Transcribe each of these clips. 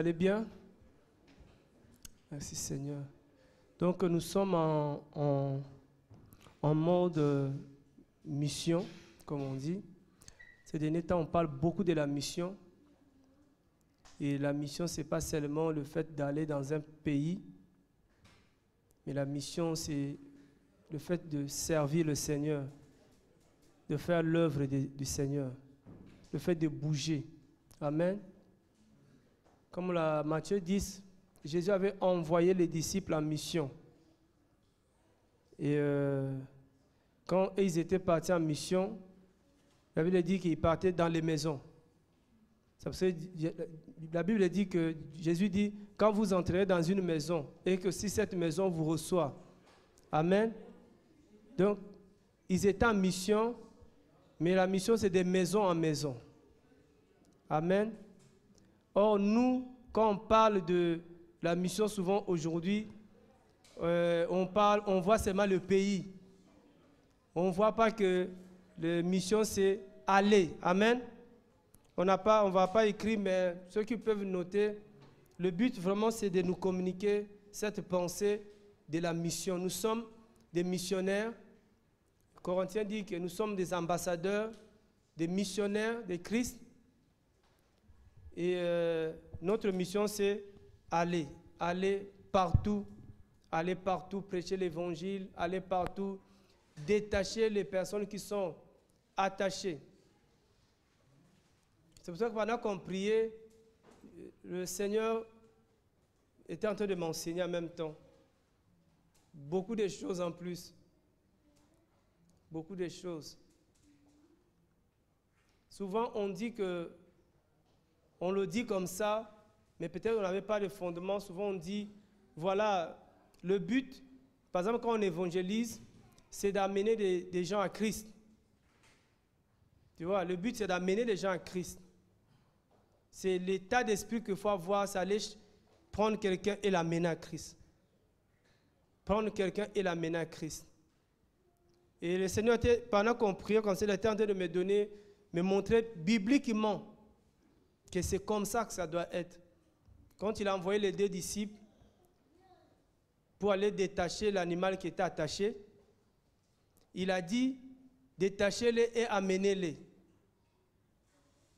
allez bien? Merci Seigneur. Donc nous sommes en mode mission, comme on dit. Ces derniers temps, on parle beaucoup de la mission. Et la mission, ce n'est pas seulement le fait d'aller dans un pays, mais la mission, c'est le fait de servir le Seigneur, de faire l'œuvre du Seigneur, le fait de bouger. Amen. Comme Matthieu 10, Jésus avait envoyé les disciples en mission. Et quand ils étaient partis en mission, la Bible dit qu'ils partaient dans les maisons. La Bible dit que Jésus dit, quand vous entrerez dans une maison et que si cette maison vous reçoit, amen. Donc, ils étaient en mission, mais la mission c'est de maison en maison. Amen. Or, nous, quand on parle de la mission, souvent aujourd'hui, on voit seulement le pays. On ne voit pas que la mission c'est aller. Amen. On ne va pas écrire, mais ceux qui peuvent noter, le but vraiment c'est de nous communiquer cette pensée de la mission. Nous sommes des missionnaires. Corinthiens dit que nous sommes des ambassadeurs, des missionnaires de Christ. Et notre mission c'est aller partout, prêcher l'évangile, aller partout, détacher les personnes qui sont attachées. C'est pour ça que pendant qu'on priait, le Seigneur était en train de m'enseigner en même temps. Beaucoup de choses en plus. Beaucoup de choses. Souvent, on dit que, on le dit comme ça, mais peut-être on n'avait pas de fondement. Souvent, on dit, voilà, le but, par exemple, quand on évangélise, c'est d'amener des gens à Christ. Tu vois, le but, c'est d'amener des gens à Christ. C'est l'état d'esprit qu'il faut avoir, c'est aller prendre quelqu'un et l'amener à Christ. Prendre quelqu'un et l'amener à Christ. Et le Seigneur, pendant qu'on priait, quand il était en train de me montrer bibliquement que c'est comme ça que ça doit être. Quand il a envoyé les 2 disciples pour aller détacher l'animal qui était attaché, il a dit, détachez-les et amenez-les.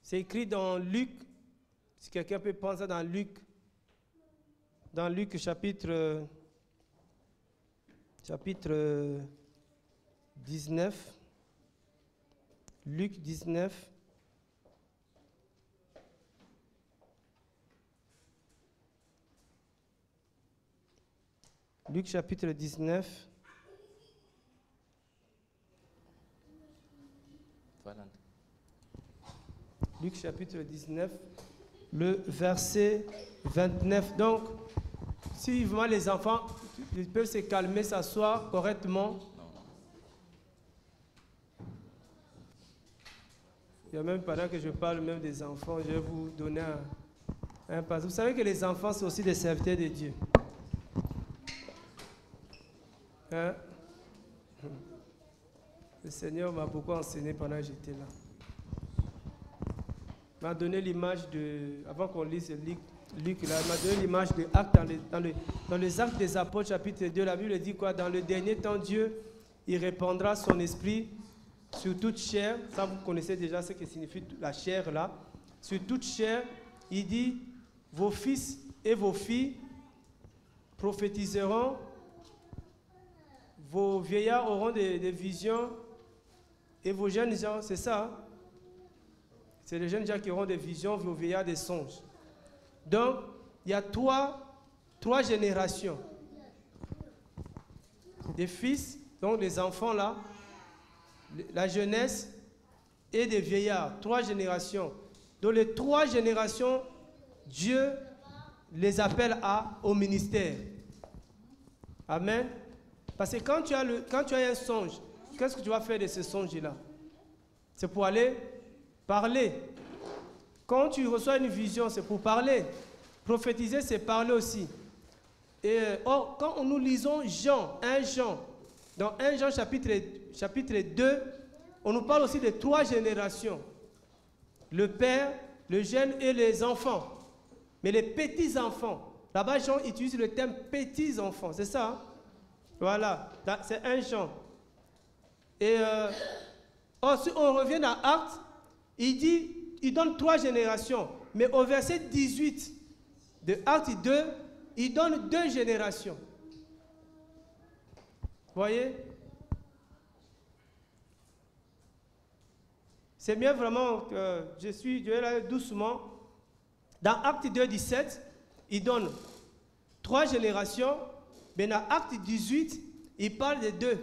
C'est écrit dans Luc, si quelqu'un peut penser dans Luc chapitre 19, Luc 19, Luc chapitre 19, Luc chapitre 19, le verset 29. Donc, si vraiment les enfants, ils peuvent se calmer, s'asseoir correctement. Il y a même pendant que je parle même des enfants, je vais vous donner un passage. Vous savez que les enfants sont aussi des serviteurs de Dieu. Hein? Le Seigneur m'a beaucoup enseigné pendant que j'étais là. Il m'a donné l'image de, avant qu'on lise Luc là, il m'a donné l'image de Actes dans les Actes des Apôtres chapitre 2. La Bible dit quoi? Dans le dernier temps, Dieu, il répandra son esprit sur toute chair. Ça, vous connaissez déjà ce que signifie la chair là. Sur toute chair, il dit, vos fils et vos filles prophétiseront, vos vieillards auront des visions et vos jeunes gens, c'est ça, hein? C'est les jeunes gens qui auront des visions, vos vieillards des songes. Donc, il y a trois générations. Des fils, donc des enfants là, la jeunesse et des vieillards. 3 générations. Donc les 3 générations, Dieu les appelle au ministère. Amen. Parce que quand tu as un songe, qu'est-ce que tu vas faire de ce songe-là? C'est pour aller parler. Quand tu reçois une vision, c'est pour parler. Prophétiser, c'est parler aussi. Et quand nous lisons Jean, dans 1 Jean chapitre 2, on nous parle aussi de 3 générations. Le père, le jeune et les enfants. mais les petits-enfants. Là-bas, Jean utilise le terme petits-enfants, c'est ça, hein? Voilà, c'est 1 Jean. Et ensuite, on revient à Actes, il donne 3 générations, mais au verset 18 de Actes 2, il donne 2 générations. Voyez? C'est bien vraiment que je vais aller doucement. Dans Acte 2, 17, il donne 3 générations, mais dans Acte 18, il parle de 2.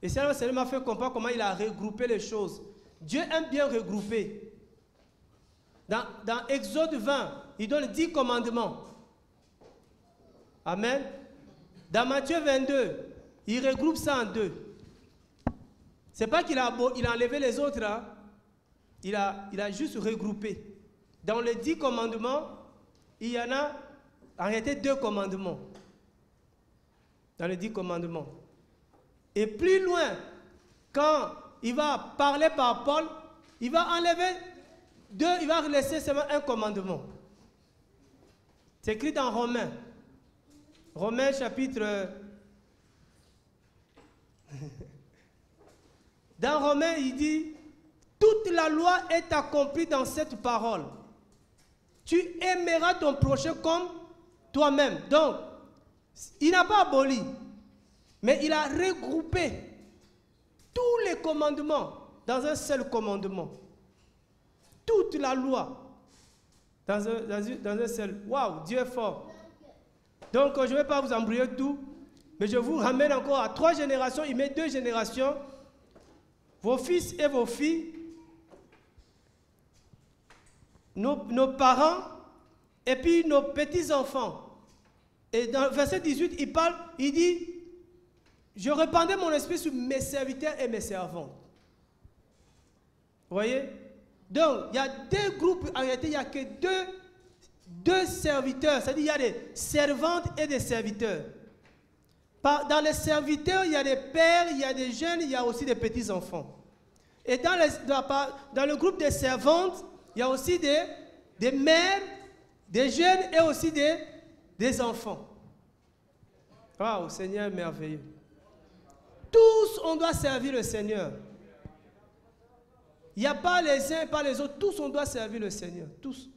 Et ça m'a fait comprendre comment il a regroupé les choses. Dieu aime bien regrouper. Dans Exode 20, il donne 10 commandements. Amen. Dans Matthieu 22, il regroupe ça en 2. C'est pas qu'il a enlevé les autres, hein. Il a juste regroupé. Dans les 10 commandements, il y en a en réalité 2 commandements. Dans les 10 commandements. Et plus loin, quand il va parler par Paul, il va enlever 2, il va laisser seulement 1 commandement. C'est écrit dans Romains. Romains chapitre... Dans Romains, il dit, toute la loi est accomplie dans cette parole. Tu aimeras ton prochain comme toi-même. Donc, il n'a pas aboli, mais il a regroupé tous les commandements dans un seul commandement. Toute la loi dans un seul. Waouh, Dieu est fort. Donc, je ne vais pas vous embrouiller tout, mais je vous ramène encore à 3 générations. Il met 2 générations. Vos fils et vos filles, nos parents, et puis nos petits-enfants. Et dans le verset 18, il dit, je répandais mon esprit sur mes serviteurs et mes servantes. Vous voyez? Donc, il y a 2 groupes, en réalité, il n'y a que deux serviteurs, c'est-à-dire il y a des servantes et des serviteurs. Dans les serviteurs, il y a des pères, il y a des jeunes, il y a aussi des petits-enfants. Et dans le groupe des servantes, il y a aussi des mères, des jeunes et aussi des enfants. Waouh, Seigneur merveilleux. Tous, on doit servir le Seigneur. Il n'y a pas les uns et pas les autres. Tous, on doit servir le Seigneur. Tous.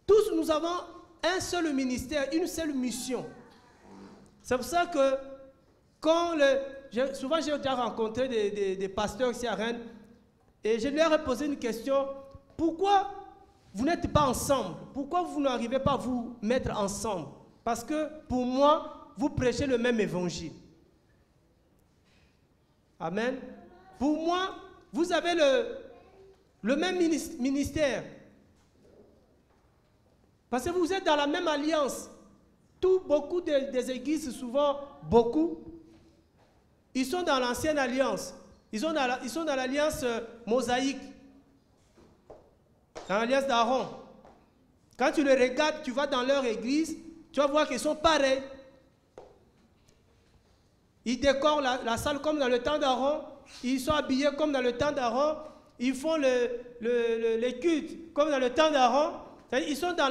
Tous, nous avons un seul ministère, une seule mission. C'est pour ça que souvent j'ai déjà rencontré des pasteurs ici à Rennes et je leur ai posé une question. Pourquoi vous n'êtes pas ensemble? Pourquoi vous n'arrivez pas à vous mettre ensemble? Parce que pour moi, vous prêchez le même évangile. Amen. Pour moi, vous avez le même ministère. Parce que vous êtes dans la même alliance. Beaucoup des églises, souvent, ils sont dans l'ancienne alliance. Ils sont dans l'alliance mosaïque. Dans l'alliance d'Aaron. Quand tu les regardes, tu vas dans leur église, tu vas voir qu'ils sont pareils. Ils décorent la salle comme dans le temps d'Aaron. Ils sont habillés comme dans le temps d'Aaron. Ils font les cultes comme dans le temps d'Aaron. Ils sont dans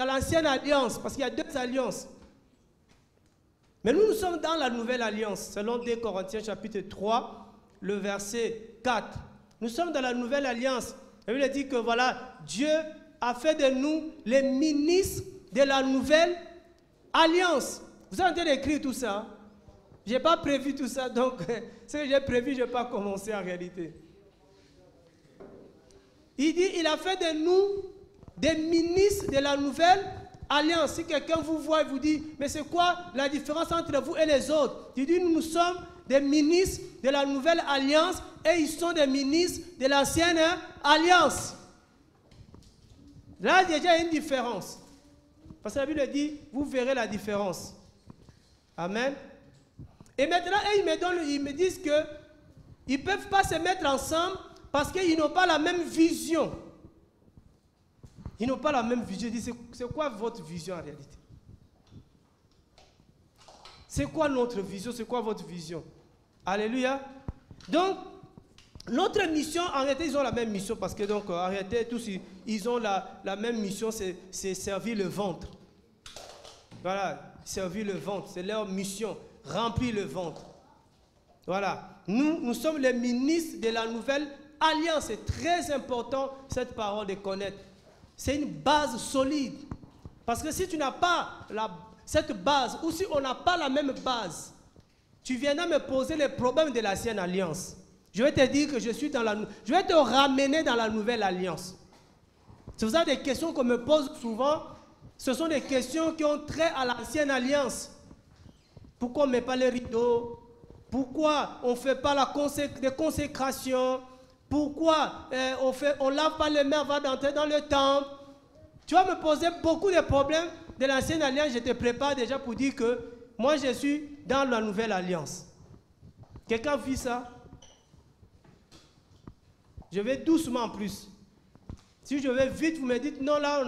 l'ancienne alliance, parce qu'il y a 2 alliances. Mais nous sommes dans la nouvelle alliance, selon 2 Corinthiens chapitre 3, le verset 4. Nous sommes dans la nouvelle alliance. La Bible dit que voilà, Dieu a fait de nous les ministres de la nouvelle alliance. Vous avez en train d'écrire tout ça? Je n'ai pas prévu tout ça, donc ce que j'ai prévu, je ne vais pas commencer en réalité. Il dit, il a fait de nous des ministres de la nouvelle alliance. Si quelqu'un vous voit et vous dit, mais c'est quoi la différence entre vous et les autres? Il dit, nous sommes des ministres de la nouvelle alliance et ils sont des ministres de l'ancienne alliance. Là, déjà, il y a une différence. Parce que la Bible dit, vous verrez la différence. Amen. Et maintenant, ils me disent qu'ils ne peuvent pas se mettre ensemble parce qu'ils n'ont pas la même vision. Ils n'ont pas la même vision. Je dis, c'est quoi votre vision en réalité? C'est quoi notre vision? C'est quoi votre vision? Alléluia. Donc, Notre mission, en réalité, ils ont la même mission parce que donc, en réalité, tous, ils ont la même mission, c'est servir le ventre. Voilà, servir le ventre, c'est leur mission, remplir le ventre. Voilà, nous sommes les ministres de la nouvelle alliance. C'est très important, cette parole de connaître. C'est une base solide. Parce que si tu n'as pas cette base, ou si on n'a pas la même base, tu viendras me poser les problèmes de l'ancienne alliance. Je vais te dire que je vais te ramener dans la nouvelle alliance. C'est pour ça des questions qu'on me pose souvent, ce sont des questions qui ont trait à l'ancienne alliance. Pourquoi on ne met pas les rideaux? Pourquoi on ne fait pas des consécrations? Pourquoi on ne lave pas les mains avant d'entrer dans le temple? Tu vas me poser beaucoup de problèmes de l'ancienne alliance. Je te prépare déjà pour dire que moi je suis dans la nouvelle alliance. Quelqu'un vit ça? Je vais doucement en plus. Si je vais vite, vous me dites non, là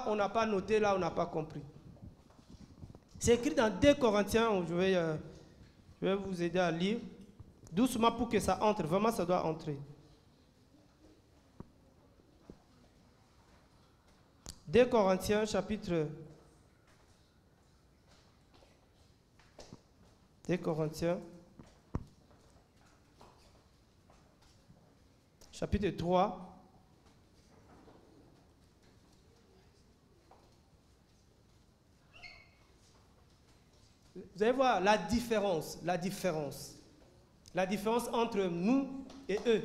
on n'a pas noté, là on n'a pas compris. C'est écrit dans 2 Corinthiens, je vais vous aider à lire. Doucement pour que ça entre, vraiment ça doit entrer. 2 Corinthiens chapitre 2 Corinthiens chapitre 3. Vous allez voir la différence entre nous et eux.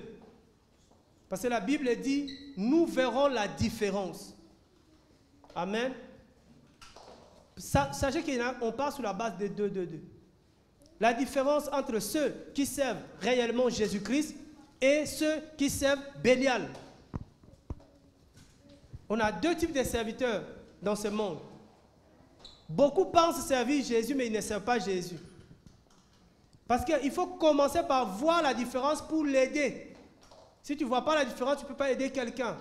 Parce que la Bible dit, nous verrons la différence. Amen. Sachez qu'on part sur la base de 2. La différence entre ceux qui servent réellement Jésus-Christ et ceux qui servent Bélial. On a 2 types de serviteurs dans ce monde. Beaucoup pensent servir Jésus, mais ils ne servent pas Jésus. Parce qu'il faut commencer par voir la différence pour l'aider. Si tu ne vois pas la différence, tu ne peux pas aider quelqu'un.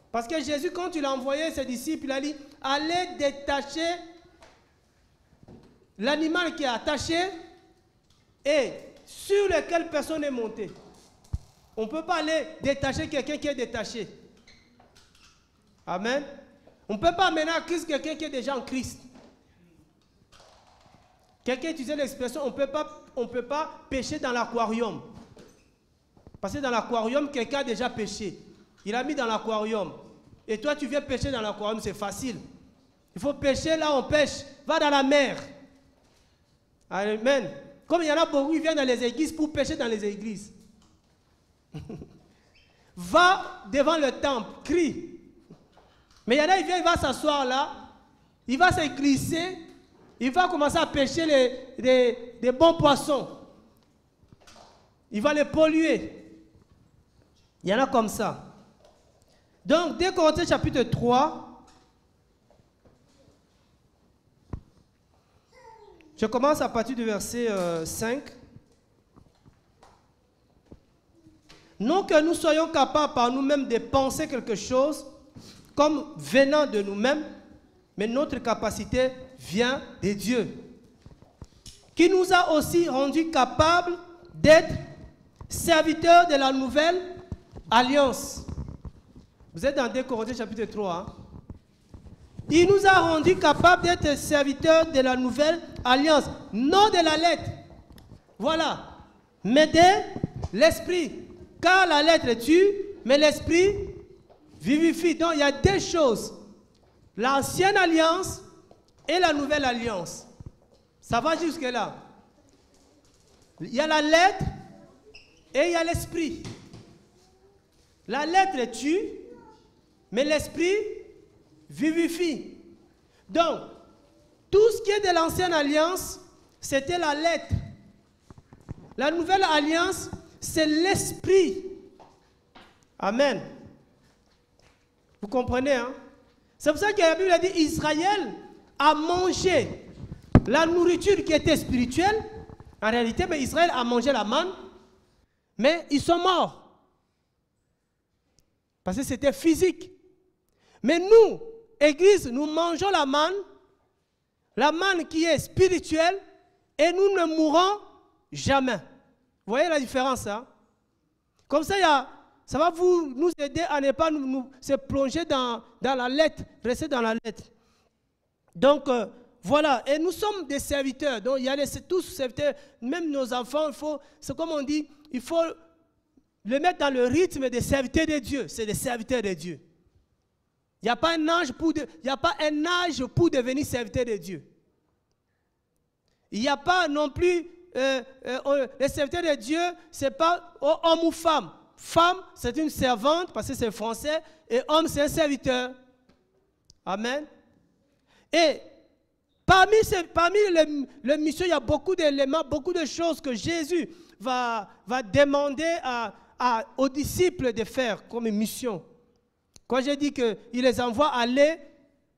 Parce que Jésus, quand il a envoyé ses disciples, il a dit, allez détacher l'animal qui est attaché et sur lequel personne n'est monté. On ne peut pas aller détacher quelqu'un qui est détaché. Amen. On ne peut pas amener à Christ quelqu'un qui est déjà en Christ. Quelqu'un utilisait l'expression, on ne peut pas pêcher dans l'aquarium. Parce que dans l'aquarium, quelqu'un a déjà pêché. Il a mis dans l'aquarium. Et toi, tu viens pêcher dans l'aquarium, c'est facile. Il faut pêcher là, on pêche. Va dans la mer. Amen. Comme il y en a beaucoup, ils viennent dans les églises pour pêcher dans les églises. Va devant le temple, crie. Mais il y en a, il vient, il va s'asseoir là, il va se glisser, il va commencer à pêcher des bons poissons. Il va les polluer. Il y en a comme ça. Donc, 2 Corinthiens chapitre 3, je commence à partir du verset 5. Non que nous soyons capables par nous-mêmes de penser quelque chose comme venant de nous-mêmes, mais notre capacité vient de Dieu, qui nous a aussi rendus capables d'être serviteurs de la nouvelle alliance. Vous êtes dans 2 Corinthiens chapitre 3. Hein? Il nous a rendus capables d'être serviteurs de la nouvelle alliance, non de la lettre. Voilà. Mais de l'esprit. Car la lettre tue, mais l'esprit vivifie. Donc il y a 2 choses. L'ancienne alliance et la nouvelle alliance. Ça va jusque là. Il y a la lettre et il y a l'esprit. La lettre tue, mais l'esprit vivifie. Donc, tout ce qui est de l'ancienne alliance, c'était la lettre. La nouvelle alliance, c'est l'esprit. Amen. Vous comprenez, hein? C'est pour ça que la Bible a dit Israël a mangé la nourriture qui était spirituelle. En réalité, mais Israël a mangé la manne, mais ils sont morts. Parce que c'était physique. Mais nous, Église, nous mangeons la manne qui est spirituelle, et nous ne mourrons jamais. Vous voyez la différence, hein? Comme ça, ça va nous aider à ne pas se plonger dans la lettre, rester dans la lettre. Donc, voilà. Et nous sommes des serviteurs. Donc, il y a tous serviteurs, même nos enfants, c'est comme on dit, il faut le mettre dans le rythme des serviteurs de Dieu. C'est des serviteurs de Dieu. Il n'y a pas un âge pour devenir serviteur de Dieu. Il n'y a pas non plus, les serviteurs de Dieu, ce n'est pas homme ou femme. Femme, c'est une servante, parce que c'est français, et homme, c'est un serviteur. Amen. Et parmi les missions, il y a beaucoup d'éléments, beaucoup de choses que Jésus va demander aux disciples de faire comme mission. Quand j'ai dit qu'il les envoie aller,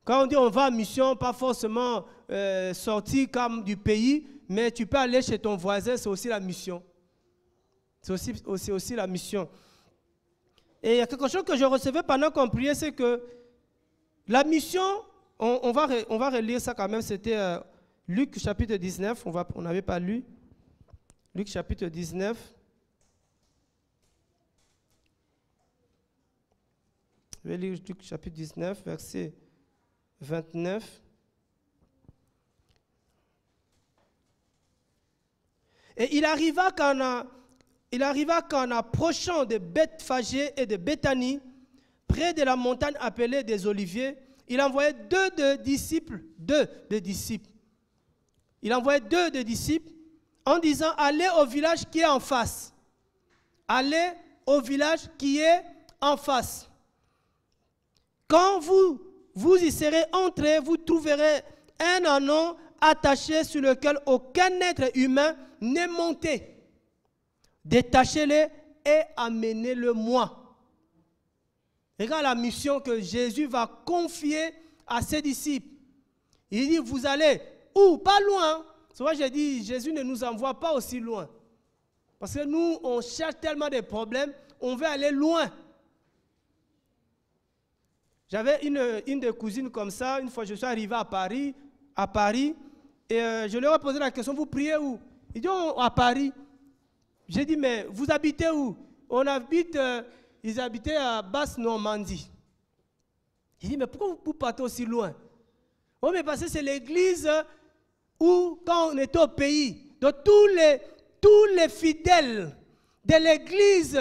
quand on dit on va en mission, pas forcément sortir comme du pays, mais tu peux aller chez ton voisin, c'est aussi la mission. C'est aussi la mission. Et il y a quelque chose que je recevais pendant qu'on priait, c'est que la mission, on va relire ça quand même, c'était Luc chapitre 19, on n'avait pas lu. Luc chapitre 19. Je vais lire Luc chapitre 19, verset 29. Et il arriva qu'en approchant de Bethphagée et de Béthanie, près de la montagne appelée des Oliviers, il envoyait deux disciples. Il envoyait deux disciples en disant, allez au village qui est en face. Allez au village qui est en face. Quand vous y serez entrés, vous trouverez un ânon attaché sur lequel aucun être humain n'est monté. Détachez-le et amenez-le-moi. Regarde la mission que Jésus va confier à ses disciples. Il dit, vous allez où? Pas loin. C'est pourquoi j'ai dit, Jésus ne nous envoie pas aussi loin. Parce que nous, on cherche tellement de problèmes, on veut aller loin. J'avais une des cousines comme ça, une fois je suis arrivé à Paris, et je leur ai posé la question, vous priez où? Ils disent, à Paris. J'ai dit, mais vous habitez où? Ils habitaient à Basse-Normandie. Il dit, mais pourquoi vous partez aussi loin? Oh, mais parce que c'est l'église où, quand on était au pays, donc tous les fidèles de l'église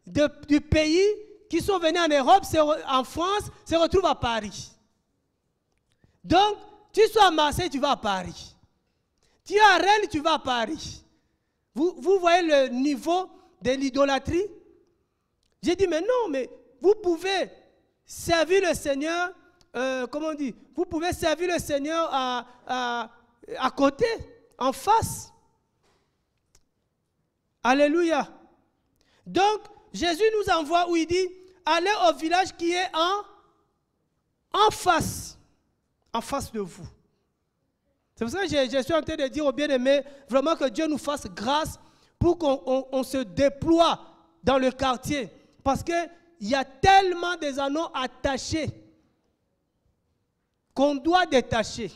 du pays qui sont venus en Europe, en France, se retrouvent à Paris. Donc, tu sois à Marseille, tu vas à Paris. Tu es à Rennes, tu vas à Paris. Vous voyez le niveau de l'idolâtrie? J'ai dit, mais non, mais vous pouvez servir le Seigneur, comment on dit? Vous pouvez servir le Seigneur à côté, en face. Alléluia. Donc, Jésus nous envoie où il dit, allez au village qui est en face de vous. C'est pour ça que je suis en train de dire aux bien-aimés, vraiment que Dieu nous fasse grâce pour qu'on se déploie dans le quartier. Parce qu'il y a tellement des anneaux attachés qu'on doit détacher.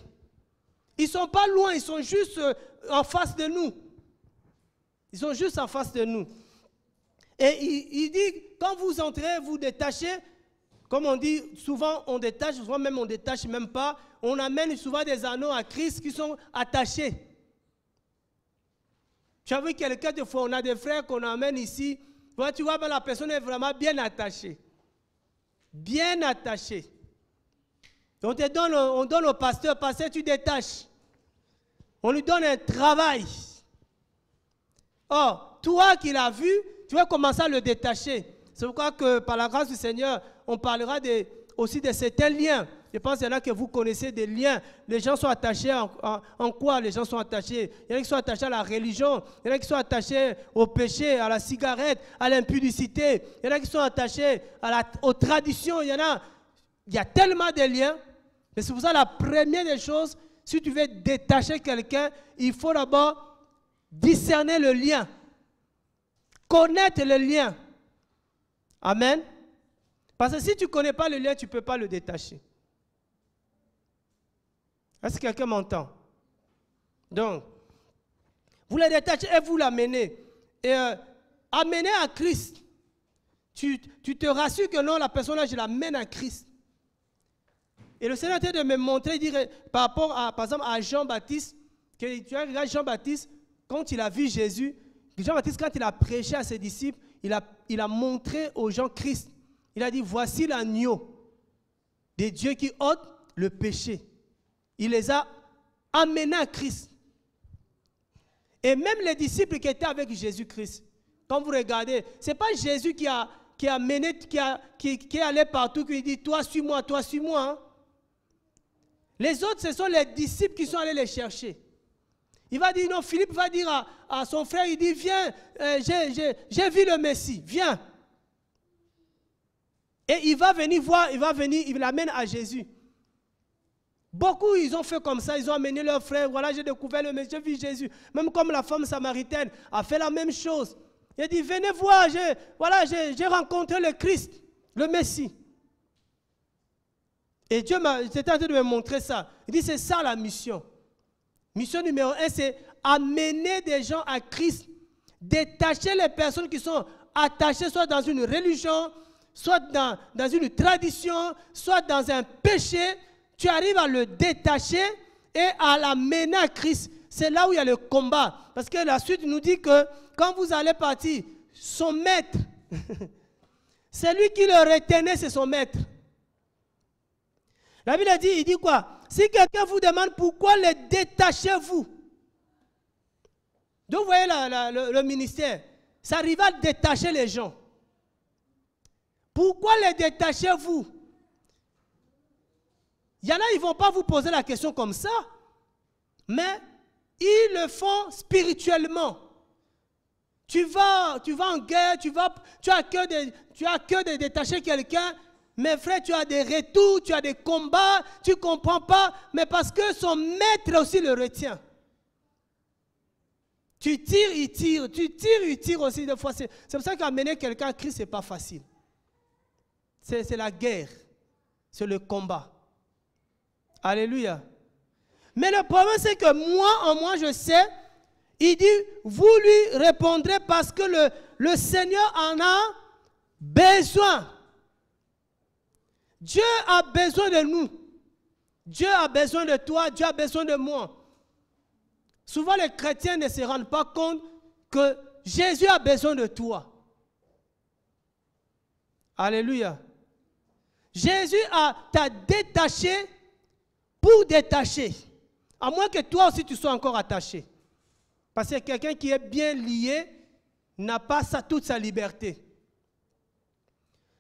Ils ne sont pas loin, ils sont juste en face de nous. Ils sont juste en face de nous. Et il dit, quand vous entrez, vous détachez, comme on dit, souvent on détache, souvent même on ne détache même pas, on amène souvent des anneaux à Christ qui sont attachés. Tu as vu quelqu'un, des fois, on a des frères qu'on amène ici, tu vois, la personne est vraiment bien attachée. Bien attachée. On donne au pasteur, tu détaches. On lui donne un travail. Or, toi qui l'as vu, tu vas commencer à le détacher. C'est pourquoi que par la grâce du Seigneur, on parlera aussi de certains liens. Je pense qu'il y en a que vous connaissez des liens. Les gens sont attachés en quoi les gens sont attachés? Il y en a qui sont attachés à la religion. Il y en a qui sont attachés au péché, à la cigarette, à l'impudicité. Il y en a qui sont attachés aux traditions. Il y a tellement de liens. Mais c'est pour ça la première des choses, si tu veux détacher quelqu'un, il faut d'abord discerner le lien. Connaître le lien. Amen. Parce que si tu ne connais pas le lien, tu ne peux pas le détacher. Est-ce que quelqu'un m'entend? Donc, vous le détachez et vous l'amenez. Et amenez à Christ. tu te rassures que non, la personne là, je l'amène à Christ. Et le Seigneur est en train de me montrer, dire, par rapport à, par exemple, à Jean-Baptiste, que tu regardes Jean-Baptiste, quand il a vu Jésus, Jean-Baptiste, quand il a prêché à ses disciples, il a montré aux gens Christ. Il a dit, voici l'agneau de Dieu qui ôte le péché. Il les a amenés à Christ. Et même les disciples qui étaient avec Jésus-Christ, quand vous regardez, ce n'est pas Jésus qui est allé partout, qui dit, toi suis-moi, toi suis-moi. Hein? Les autres, ce sont les disciples qui sont allés les chercher. Il va dire, non, Philippe va dire à son frère, il dit, viens, j'ai vu le Messie, viens. Et il va venir voir, il l'amène à Jésus. Beaucoup, ils ont fait comme ça, ils ont amené leur frère, voilà, j'ai découvert le Messie, j'ai vu Jésus. Même comme la femme samaritaine a fait la même chose. Il a dit, venez voir, j'ai rencontré le Christ, le Messie. Et Dieu était en train de me montrer ça. Il dit, c'est ça la mission. Mission numéro 1, c'est amener des gens à Christ, détacher les personnes qui sont attachées soit dans une religion, soit dans une tradition, soit dans un péché. Tu arrives à le détacher et à l'amener à Christ. C'est là où il y a le combat. Parce que la suite nous dit que quand vous allez partir, son maître, c'est lui qui le retenait, c'est son maître. La Bible dit, il dit quoi? Si quelqu'un vous demande pourquoi les détachez-vous? Donc vous voyez le ministère, ça arrive à détacher les gens. Pourquoi les détachez-vous? Il y en a, ils ne vont pas vous poser la question comme ça, mais ils le font spirituellement. Tu vas en guerre, tu as que de détacher quelqu'un, mais frère, tu as des retours, tu as des combats, tu ne comprends pas, mais parce que son maître aussi le retient. Tu tires, il tire, tu tires, il tire aussi des fois. C'est pour ça qu'amener quelqu'un à Christ, ce n'est pas facile. C'est la guerre, c'est le combat. Alléluia. Mais le problème, c'est que moi, je sais, il dit, vous lui répondrez parce que le Seigneur en a besoin. Dieu a besoin de nous. Dieu a besoin de toi, Dieu a besoin de moi. Souvent, les chrétiens ne se rendent pas compte que Jésus a besoin de toi. Alléluia. Jésus t'a détaché pour détacher. À moins que toi aussi tu sois encore attaché. Parce que quelqu'un qui est bien lié n'a pas toute sa liberté.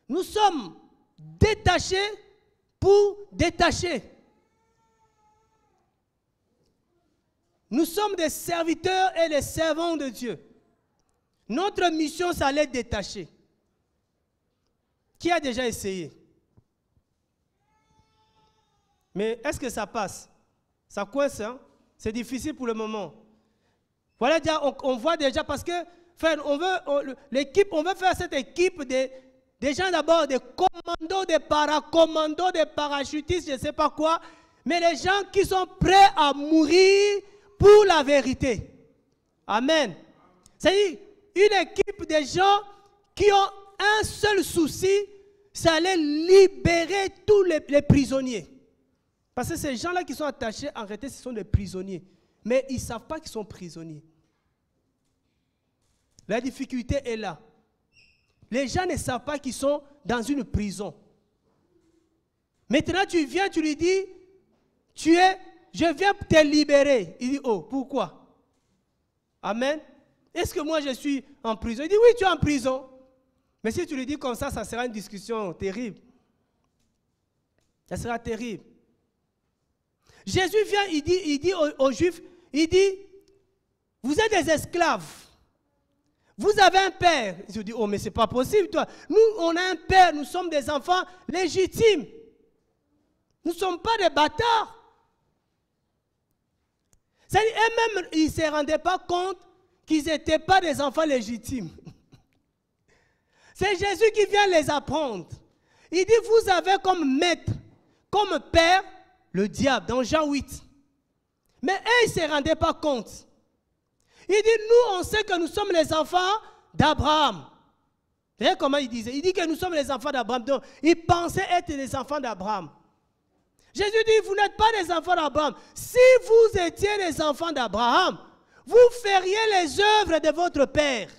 Nous sommes détachés pour détacher. Nous sommes des serviteurs et des servants de Dieu. Notre mission, c'est aller détacher. Qui a déjà essayé? Mais est-ce que ça passe? Ça coince, hein? C'est difficile pour le moment. Voilà, on voit déjà, parce que, frère, on veut faire cette équipe des gens d'abord, des commandos, des paracommandos, des parachutistes, je ne sais pas quoi, mais les gens qui sont prêts à mourir pour la vérité. Amen. C'est-à-dire une équipe de gens qui ont un seul souci, c'est aller libérer tous les prisonniers. Parce que ces gens-là qui sont attachés, en réalité, ce sont des prisonniers. Mais ils ne savent pas qu'ils sont prisonniers. La difficulté est là. Les gens ne savent pas qu'ils sont dans une prison. Maintenant, tu viens, tu lui dis, je viens te libérer. Il dit, oh, pourquoi? Amen. Est-ce que moi je suis en prison? Il dit, oui, tu es en prison. Mais si tu lui dis comme ça sera une discussion terrible. Ça sera terrible. Jésus vient, il dit aux Juifs, il dit, vous êtes des esclaves. Vous avez un père. Ils se disent, oh, mais ce n'est pas possible, toi. Nous, on a un père, nous sommes des enfants légitimes. Nous ne sommes pas des bâtards. C'est-à-dire, eux-mêmes, ils ne se rendaient pas compte qu'ils n'étaient pas des enfants légitimes. C'est Jésus qui vient les apprendre. Il dit, vous avez comme maître, comme père, le diable, dans Jean 8. Mais eux, ils ne se rendaient pas compte. Il dit, nous, on sait que nous sommes les enfants d'Abraham. Vous voyez comment il disait? Il dit que nous sommes les enfants d'Abraham. Donc, il pensait être les enfants d'Abraham. Jésus dit, vous n'êtes pas des enfants d'Abraham. Si vous étiez les enfants d'Abraham, vous feriez les œuvres de votre père.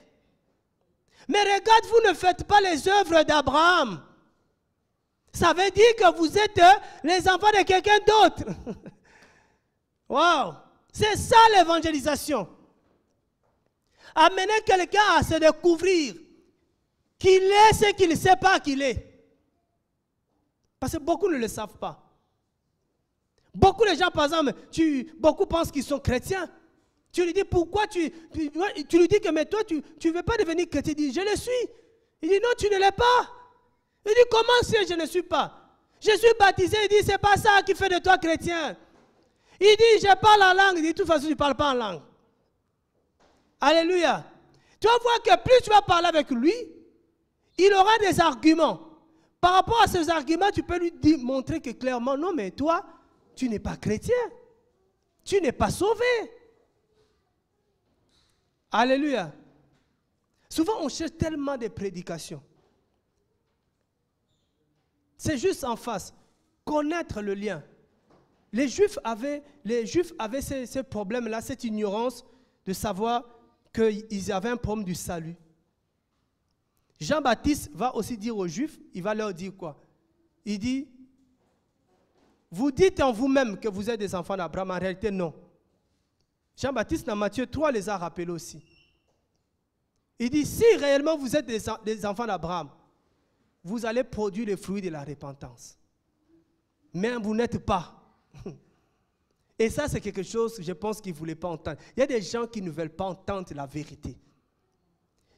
Mais regarde, vous ne faites pas les œuvres d'Abraham. Ça veut dire que vous êtes les enfants de quelqu'un d'autre. Wow! C'est ça l'évangélisation. Amener quelqu'un à se découvrir qu'il est ce qu'il ne sait pas qu'il est. Parce que beaucoup ne le savent pas. Beaucoup de gens, par exemple, beaucoup pensent qu'ils sont chrétiens. Tu lui dis pourquoi tu lui dis que mais toi tu ne veux pas devenir chrétien. Il dit je le suis. Il dit non, tu ne l'es pas. Il dit comment si je ne suis pas? Je suis baptisé. Il dit c'est pas ça qui fait de toi chrétien. Il dit je parle en langue. Il dit de toute façon tu ne parles pas en langue. Alléluia. Tu vas voir que plus tu vas parler avec lui, il aura des arguments. Par rapport à ces arguments, tu peux lui montrer que clairement non mais toi tu n'es pas chrétien. Tu n'es pas sauvé. Alléluia. Souvent, on cherche tellement de prédications. C'est juste en face. Connaître le lien. Les Juifs avaient ces problèmes-là, cette ignorance de savoir qu'ils avaient un problème du salut. Jean-Baptiste va aussi dire aux Juifs, il va leur dire quoi? Il dit, vous dites en vous-même que vous êtes des enfants d'Abraham, en réalité non. Jean-Baptiste dans Matthieu 3 les a rappelés aussi. Il dit, si réellement vous êtes des enfants d'Abraham, vous allez produire les fruits de la repentance. Mais vous n'êtes pas. Et ça, c'est quelque chose, je pense, qu'ils ne voulaient pas entendre. Il y a des gens qui ne veulent pas entendre la vérité.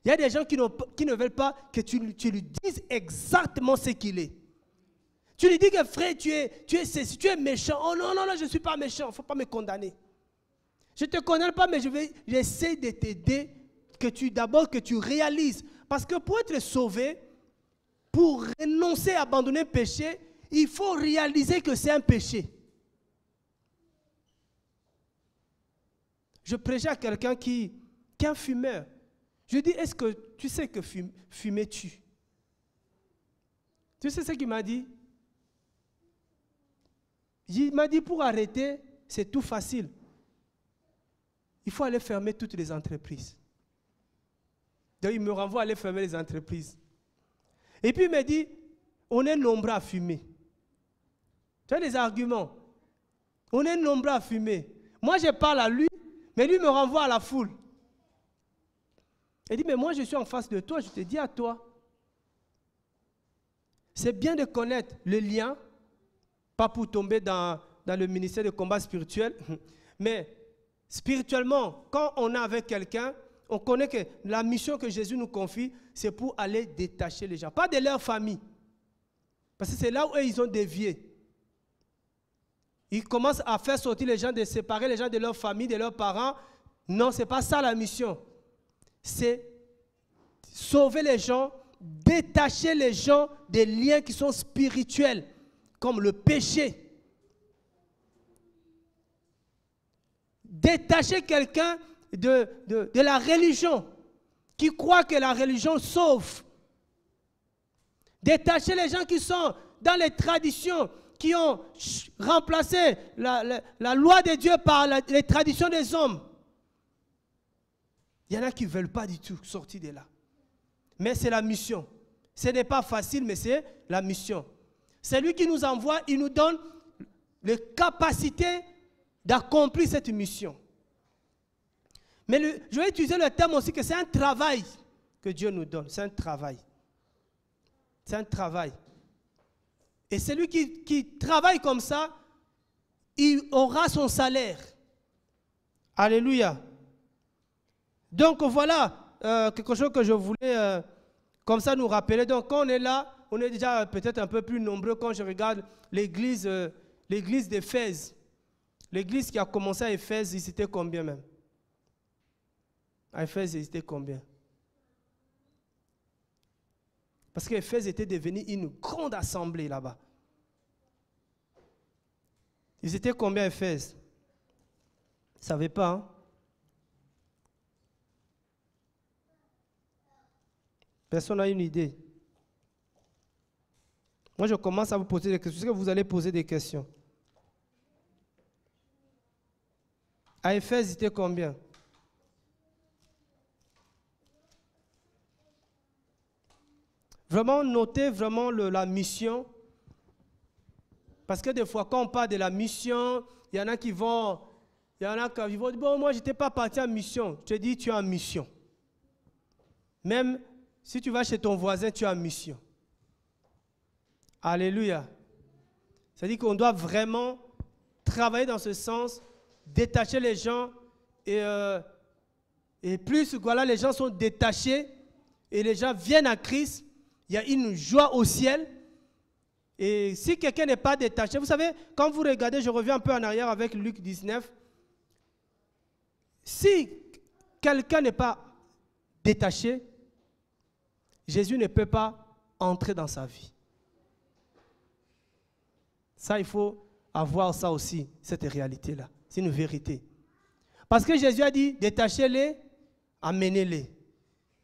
Il y a des gens qui ne veulent pas que tu lui dises exactement ce qu'il est. Tu lui dis que frère, tu es méchant. Oh non, non, non, je ne suis pas méchant, il ne faut pas me condamner. Je ne te condamne pas, mais j'essaie de t'aider, d'abord que tu réalises. Parce que pour être sauvé, pour renoncer, abandonner le péché, il faut réaliser que c'est un péché. Je prêchais à quelqu'un qui est un fumeur. Je lui dis, est-ce que tu sais que fumer tue? Tu sais ce qu'il m'a dit? Il m'a dit, pour arrêter, c'est tout facile. Il faut aller fermer toutes les entreprises. Donc il me renvoie à aller fermer les entreprises. Et puis il me dit, on est nombreux à fumer. Tu as des arguments. On est nombreux à fumer. Moi je parle à lui, mais lui me renvoie à la foule. Il dit, mais moi je suis en face de toi, je te dis à toi. C'est bien de connaître le lien, pas pour tomber dans le ministère de combat spirituel, mais spirituellement, quand on est avec quelqu'un, on connaît que la mission que Jésus nous confie, c'est pour aller détacher les gens. Pas de leur famille. Parce que c'est là où ils ont dévié. Ils commencent à faire sortir les gens, de séparer les gens de leur famille, de leurs parents. Non, ce n'est pas ça la mission. C'est sauver les gens, détacher les gens des liens qui sont spirituels, comme le péché. Détacher quelqu'un de la religion, qui croit que la religion sauve. Détacher les gens qui sont dans les traditions, qui ont remplacé la loi de Dieu par les traditions des hommes. Il y en a qui ne veulent pas du tout sortir de là. Mais c'est la mission. Ce n'est pas facile, mais c'est la mission. C'est lui qui nous envoie, il nous donne les capacités d'accomplir cette mission. Mais je vais utiliser le terme aussi que c'est un travail que Dieu nous donne. C'est un travail. C'est un travail. Et celui qui travaille comme ça, il aura son salaire. Alléluia. Donc voilà quelque chose que je voulais comme ça nous rappeler. Donc quand on est là, on est déjà peut-être un peu plus nombreux quand je regarde l'église d'Éphèse. L'église qui a commencé à Éphèse, ils étaient combien même? À Éphèse, ils étaient combien? Parce qu'Éphèse était devenue une grande assemblée là-bas. Ils étaient combien à Éphèse? Vous ne savez pas, hein? Personne n'a une idée. Moi, je commence à vous poser des questions. Est-ce que vous allez poser des questions? À Éphèse, c'était combien? Vraiment, notez vraiment la mission. Parce que des fois, quand on parle de la mission, il y en a qui vont dire, bon, moi, je n'étais pas parti en mission. Je te dis, tu es en mission. Même si tu vas chez ton voisin, tu es en mission. Alléluia. C'est-à-dire qu'on doit vraiment travailler dans ce sens, détacher les gens. Et plus voilà, les gens sont détachés et les gens viennent à Christ, il y a une joie au ciel. Et si quelqu'un n'est pas détaché, vous savez, quand vous regardez, je reviens un peu en arrière avec Luc 19, si quelqu'un n'est pas détaché, Jésus ne peut pas entrer dans sa vie. Ça, il faut avoir ça aussi, cette réalité-là. C'est une vérité. Parce que Jésus a dit, détachez-les, amenez-les.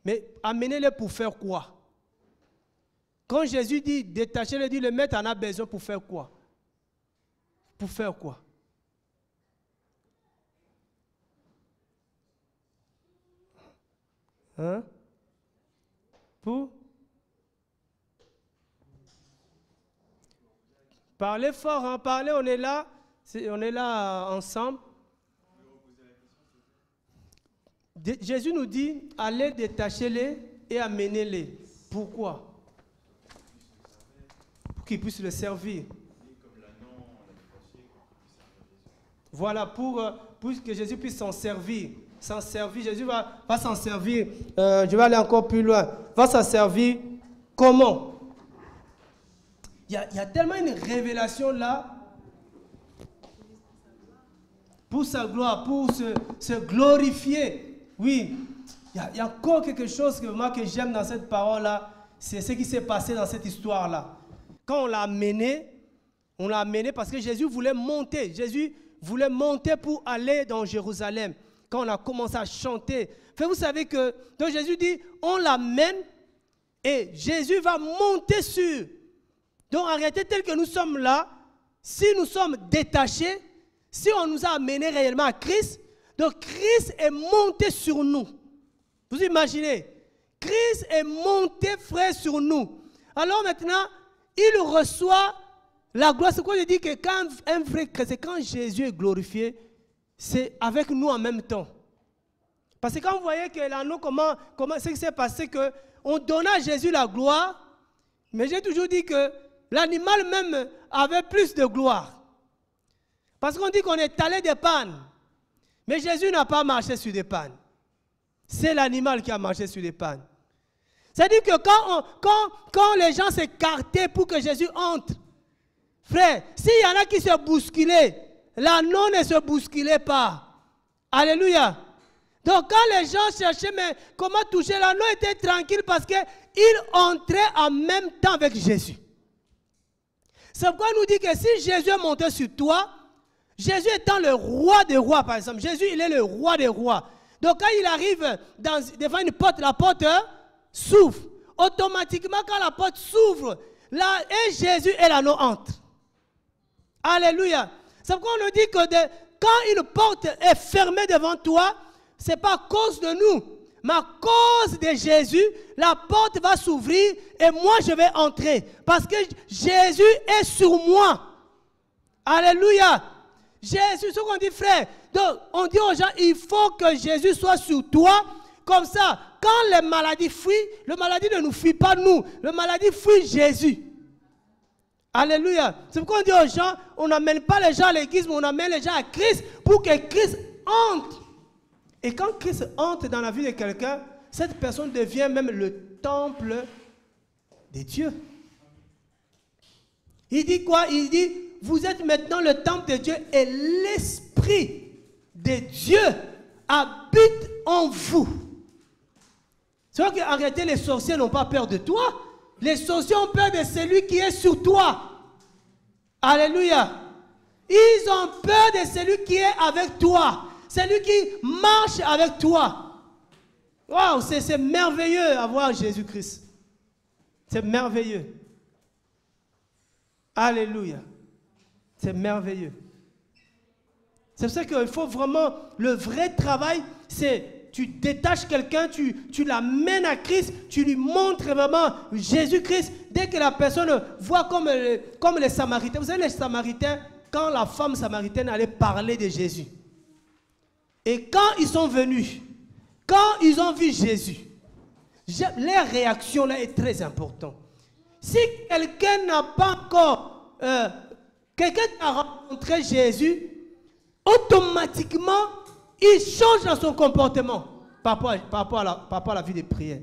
Mais amenez-les pour faire quoi? Quand Jésus dit, détachez-les, dit, le maître en a besoin pour faire quoi? Pour faire quoi? Hein? Pour? Parlez fort, hein? Parlez, on est là ensemble. Jésus nous dit, allez détacher-les et amenez-les. Pourquoi? Pour qu'ils puissent le servir. Voilà, pour que Jésus puisse s'en servir. Jésus va s'en servir. Je vais aller encore plus loin. Va s'en servir comment? Il y a tellement une révélation là pour sa gloire, pour se glorifier. Oui, il y a encore quelque chose que j'aime dans cette parole-là. C'est ce qui s'est passé dans cette histoire-là. Quand on l'a amené parce que Jésus voulait monter. Jésus voulait monter pour aller dans Jérusalem. Quand on a commencé à chanter. Vous savez que donc Jésus dit, on l'amène et Jésus va monter sur. Donc en réalité, tel que nous sommes là, si nous sommes détachés, si on nous a amenés réellement à Christ, donc Christ est monté sur nous. Vous imaginez? Christ est monté, frère, sur nous. Alors maintenant, il reçoit la gloire. C'est quoi je dis que quand un vrai chrétien, quand Jésus est glorifié, c'est avec nous en même temps. Parce que quand vous voyez que l'anneau, comment ce qui s'est passé, qu'on donnait à Jésus la gloire, mais j'ai toujours dit que l'animal même avait plus de gloire. Parce qu'on dit qu'on est allé des pannes. Mais Jésus n'a pas marché sur des pannes. C'est l'animal qui a marché sur des pannes. C'est-à-dire que quand les gens s'écartaient pour que Jésus entre, frère, s'il y en a qui se bousculaient, l'anneau ne se bousculait pas. Alléluia. Donc quand les gens cherchaient mais comment toucher, l'anneau était tranquille parce qu'il entrait en même temps avec Jésus. C'est pourquoi il nous dit que si Jésus est monté sur toi, Jésus étant le roi des rois, par exemple, Jésus, il est le roi des rois. Donc quand il arrive devant une porte, la porte s'ouvre. Automatiquement, quand la porte s'ouvre, là, et Jésus et l'anneau entrent. Alléluia. C'est pourquoi on nous dit que quand une porte est fermée devant toi, ce n'est pas à cause de nous, mais à cause de Jésus, la porte va s'ouvrir et moi je vais entrer. Parce que Jésus est sur moi. Alléluia. Jésus, ce qu'on dit, frère. Donc, on dit aux gens, il faut que Jésus soit sur toi. Comme ça, quand les maladies fuient, la maladie ne nous fuit pas nous. La maladie fuit Jésus. Alléluia. C'est pourquoi on dit aux gens, on n'amène pas les gens à l'église, mais on amène les gens à Christ pour que Christ entre. Et quand Christ entre dans la vie de quelqu'un, cette personne devient même le temple de Dieu. Il dit quoi? Il dit, vous êtes maintenant le temple de Dieu et l'Esprit de Dieu habite en vous. C'est vrai qu'en réalité, les sorciers n'ont pas peur de toi. Les sorciers ont peur de celui qui est sur toi. Alléluia. Ils ont peur de celui qui est avec toi. Celui qui marche avec toi. Waouh, c'est merveilleux avoir Jésus-Christ. C'est merveilleux. Alléluia. C'est merveilleux. C'est pour ça qu'il faut vraiment, le vrai travail, c'est tu détaches quelqu'un, tu l'amènes à Christ, tu lui montres vraiment Jésus-Christ. Dès que la personne voit comme les Samaritains. Vous savez, les Samaritains, quand la femme samaritaine allait parler de Jésus. Et quand ils sont venus, quand ils ont vu Jésus, leur réaction là est très importante. Si quelqu'un n'a pas encore, quelqu'un a rencontré Jésus, automatiquement, il change dans son comportement par rapport à la vie de prière.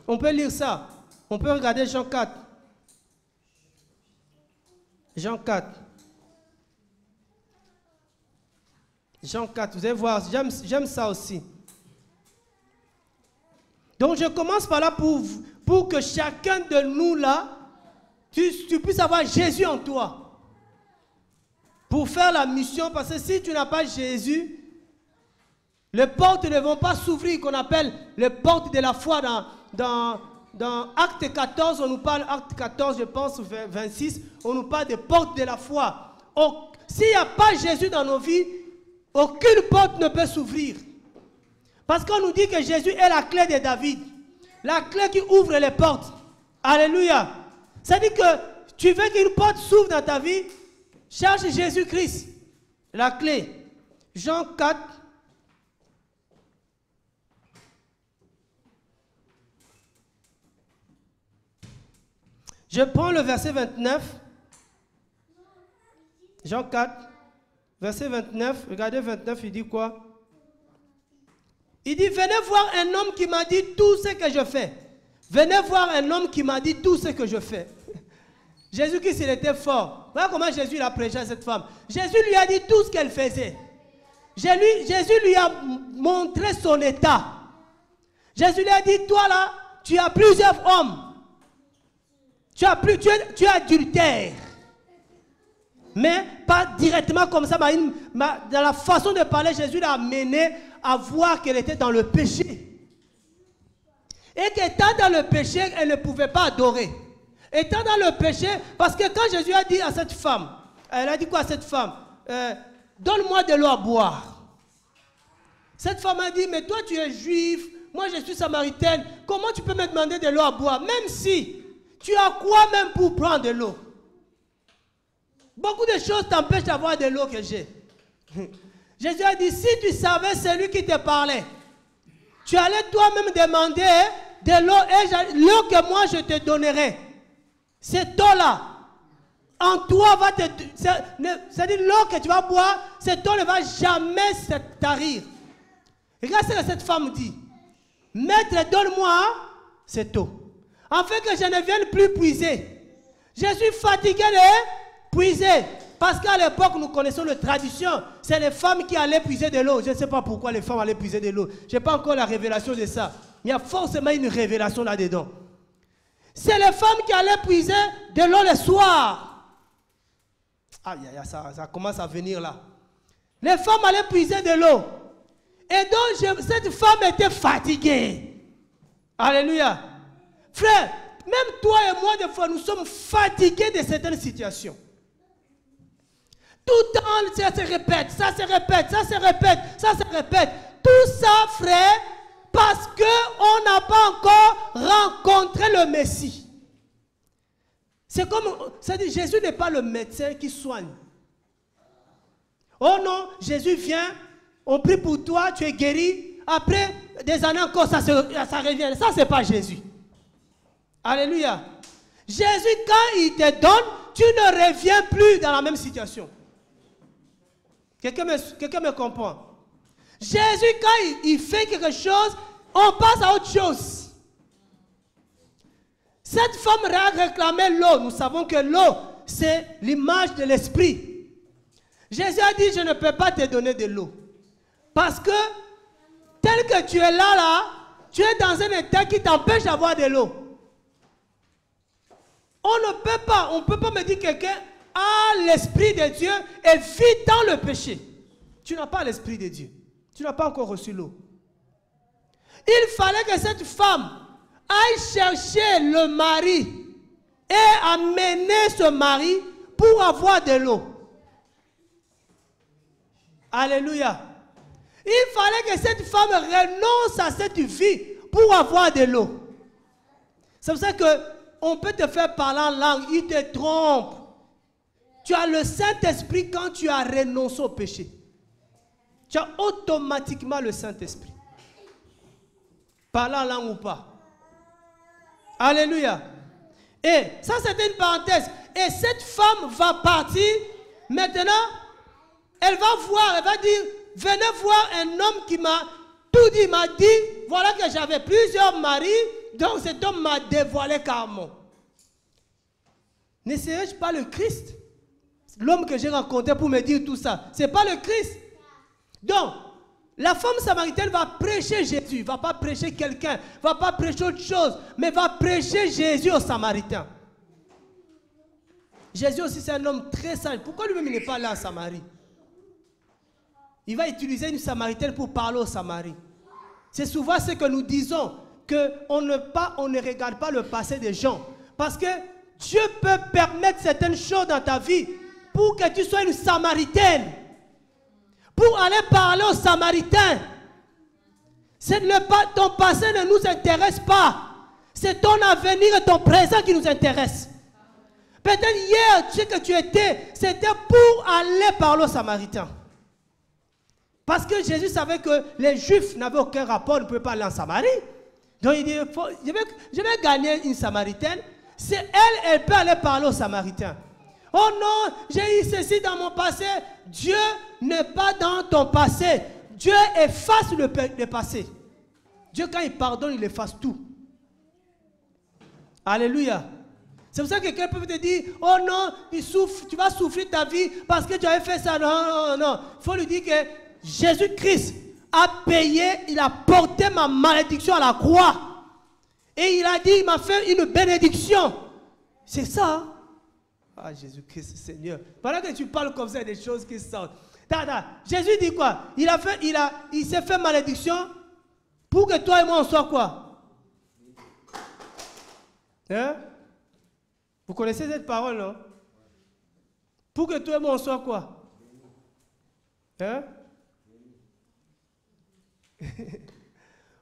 On peut lire ça. On peut regarder Jean 4. Jean 4. Jean 4, vous allez voir, j'aime ça aussi. Donc je commence par là pour que chacun de nous là, tu puisses avoir Jésus en toi. Pour faire la mission, parce que si tu n'as pas Jésus, les portes ne vont pas s'ouvrir, qu'on appelle les portes de la foi. Dans Acte 14, on nous parle, Acte 14, je pense, 26, on nous parle des portes de la foi. S'il n'y a pas Jésus dans nos vies, aucune porte ne peut s'ouvrir. Parce qu'on nous dit que Jésus est la clé de David. La clé qui ouvre les portes. Alléluia. C'est-à-dire que tu veux qu'une porte s'ouvre dans ta vie, cherche Jésus-Christ. La clé. Jean 4. Je prends le verset 29. Jean 4. Verset 29, regardez 29, il dit quoi? Il dit, venez voir un homme qui m'a dit tout ce que je fais. Venez voir un homme qui m'a dit tout ce que je fais. Jésus-Christ, il était fort. Voilà comment Jésus l'a prêché à cette femme. Jésus lui a dit tout ce qu'elle faisait. Jésus lui a montré son état. Jésus lui a dit, toi là, tu as plusieurs hommes. Tu es adultère. Mais pas directement comme ça, dans la façon de parler, Jésus l'a amené à voir qu'elle était dans le péché. Et qu'étant dans le péché, elle ne pouvait pas adorer. Étant dans le péché, parce que quand Jésus a dit à cette femme, elle a dit quoi à cette femme? Donne-moi de l'eau à boire. Cette femme a dit, mais toi tu es juif, moi je suis samaritaine, comment tu peux me demander de l'eau à boire? Même si tu as quoi même pour prendre de l'eau? Beaucoup de choses t'empêchent d'avoir de l'eau que j'ai. Jésus a dit, si tu savais celui qui te parlait, tu allais toi-même demander de l'eau et l'eau que moi je te donnerai. Cette eau-là, en toi va te... C'est-à-dire l'eau que tu vas boire, cette eau ne va jamais se tarir. Regarde ce que cette femme dit. Maître, donne-moi cette eau, afin que je ne vienne plus puiser. Je suis fatigué de... puiser, parce qu'à l'époque nous connaissons la tradition, c'est les femmes qui allaient puiser de l'eau. Je ne sais pas pourquoi les femmes allaient puiser de l'eau. Je n'ai pas encore la révélation de ça. Il y a forcément une révélation là-dedans. C'est les femmes qui allaient puiser de l'eau le soir. Ah, ça commence à venir là. Les femmes allaient puiser de l'eau. Et donc cette femme était fatiguée. Alléluia. Frère, même toi et moi, des fois, nous sommes fatigués de certaines situations. Tout le temps, ça se répète, ça se répète, ça se répète, ça se répète. Tout ça, frère, parce qu'on n'a pas encore rencontré le Messie. C'est comme, c'est-à-dire, Jésus n'est pas le médecin qui soigne. Oh non, Jésus vient, on prie pour toi, tu es guéri. Après des années encore, ça revient. Ça, c'est pas Jésus. Alléluia. Jésus, quand il te donne, tu ne reviens plus dans la même situation. Quelqu'un me comprend? Jésus, quand il fait quelque chose, on passe à autre chose. Cette femme réclamait l'eau. Nous savons que l'eau, c'est l'image de l'esprit. Jésus a dit, je ne peux pas te donner de l'eau. Parce que, tel que tu es là, tu es dans un état qui t'empêche d'avoir de l'eau. On ne peut pas me dire que quelqu'un a l'esprit de Dieu et vit dans le péché. Tu n'as pas l'esprit de Dieu. Tu n'as pas encore reçu l'eau. il fallait que cette femme aille chercher le mari et amener ce mari pour avoir de l'eau. Alléluia. Il fallait que cette femme renonce à cette vie pour avoir de l'eau. C'est pour ça qu'on peut te faire parler en langue, il te trompe. Tu as le Saint-Esprit quand tu as renoncé au péché. Tu as automatiquement le Saint-Esprit. Parler en langue ou pas. Alléluia. Et ça, c'était une parenthèse. Et cette femme va partir. Maintenant, elle va voir, elle va dire, venez voir un homme qui m'a tout dit, m'a dit, voilà que j'avais plusieurs maris, donc cet homme m'a dévoilé carrément. Ne serais-je pas le Christ? L'homme que j'ai rencontré pour me dire tout ça, ce n'est pas le Christ. Donc, la femme samaritaine va prêcher Jésus, ne va pas prêcher quelqu'un, ne va pas prêcher autre chose, mais va prêcher Jésus aux Samaritains. Jésus aussi, c'est un homme très sage. Pourquoi lui-même il n'est pas là en Samarie? Il va utiliser une Samaritaine pour parler aux Samaris. C'est souvent ce que nous disons, qu'on ne regarde pas le passé des gens. Parce que Dieu peut permettre certaines choses dans ta vie pour que tu sois une Samaritaine. Pour aller parler aux Samaritains. Ton passé ne nous intéresse pas. C'est ton avenir et ton présent qui nous intéresse. Peut-être hier, ce que tu étais, c'était pour aller parler aux Samaritains. Parce que Jésus savait que les Juifs n'avaient aucun rapport, ne pouvaient pas aller en Samarie. Donc il dit, je vais gagner une Samaritaine. C'est elle peut aller parler aux Samaritains. Oh non, j'ai eu ceci dans mon passé. Dieu n'est pas dans ton passé. Dieu efface le passé. Dieu, quand il pardonne, il efface tout. Alléluia. C'est pour ça que quelqu'un peut te dire, oh non, tu vas souffrir ta vie parce que tu avais fait ça. Non, non, non. Il faut lui dire que Jésus-Christ a payé, il a porté ma malédiction à la croix. Et il a dit, il m'a fait une bénédiction. C'est ça. Hein? Ah, Jésus-Christ, Seigneur. Pendant que tu parles comme ça, il y a des choses qui sortent. Jésus dit quoi? Il s'est fait malédiction pour que toi et moi on soit quoi? Hein? Vous connaissez cette parole, non? Pour que toi et moi on soit quoi? Hein?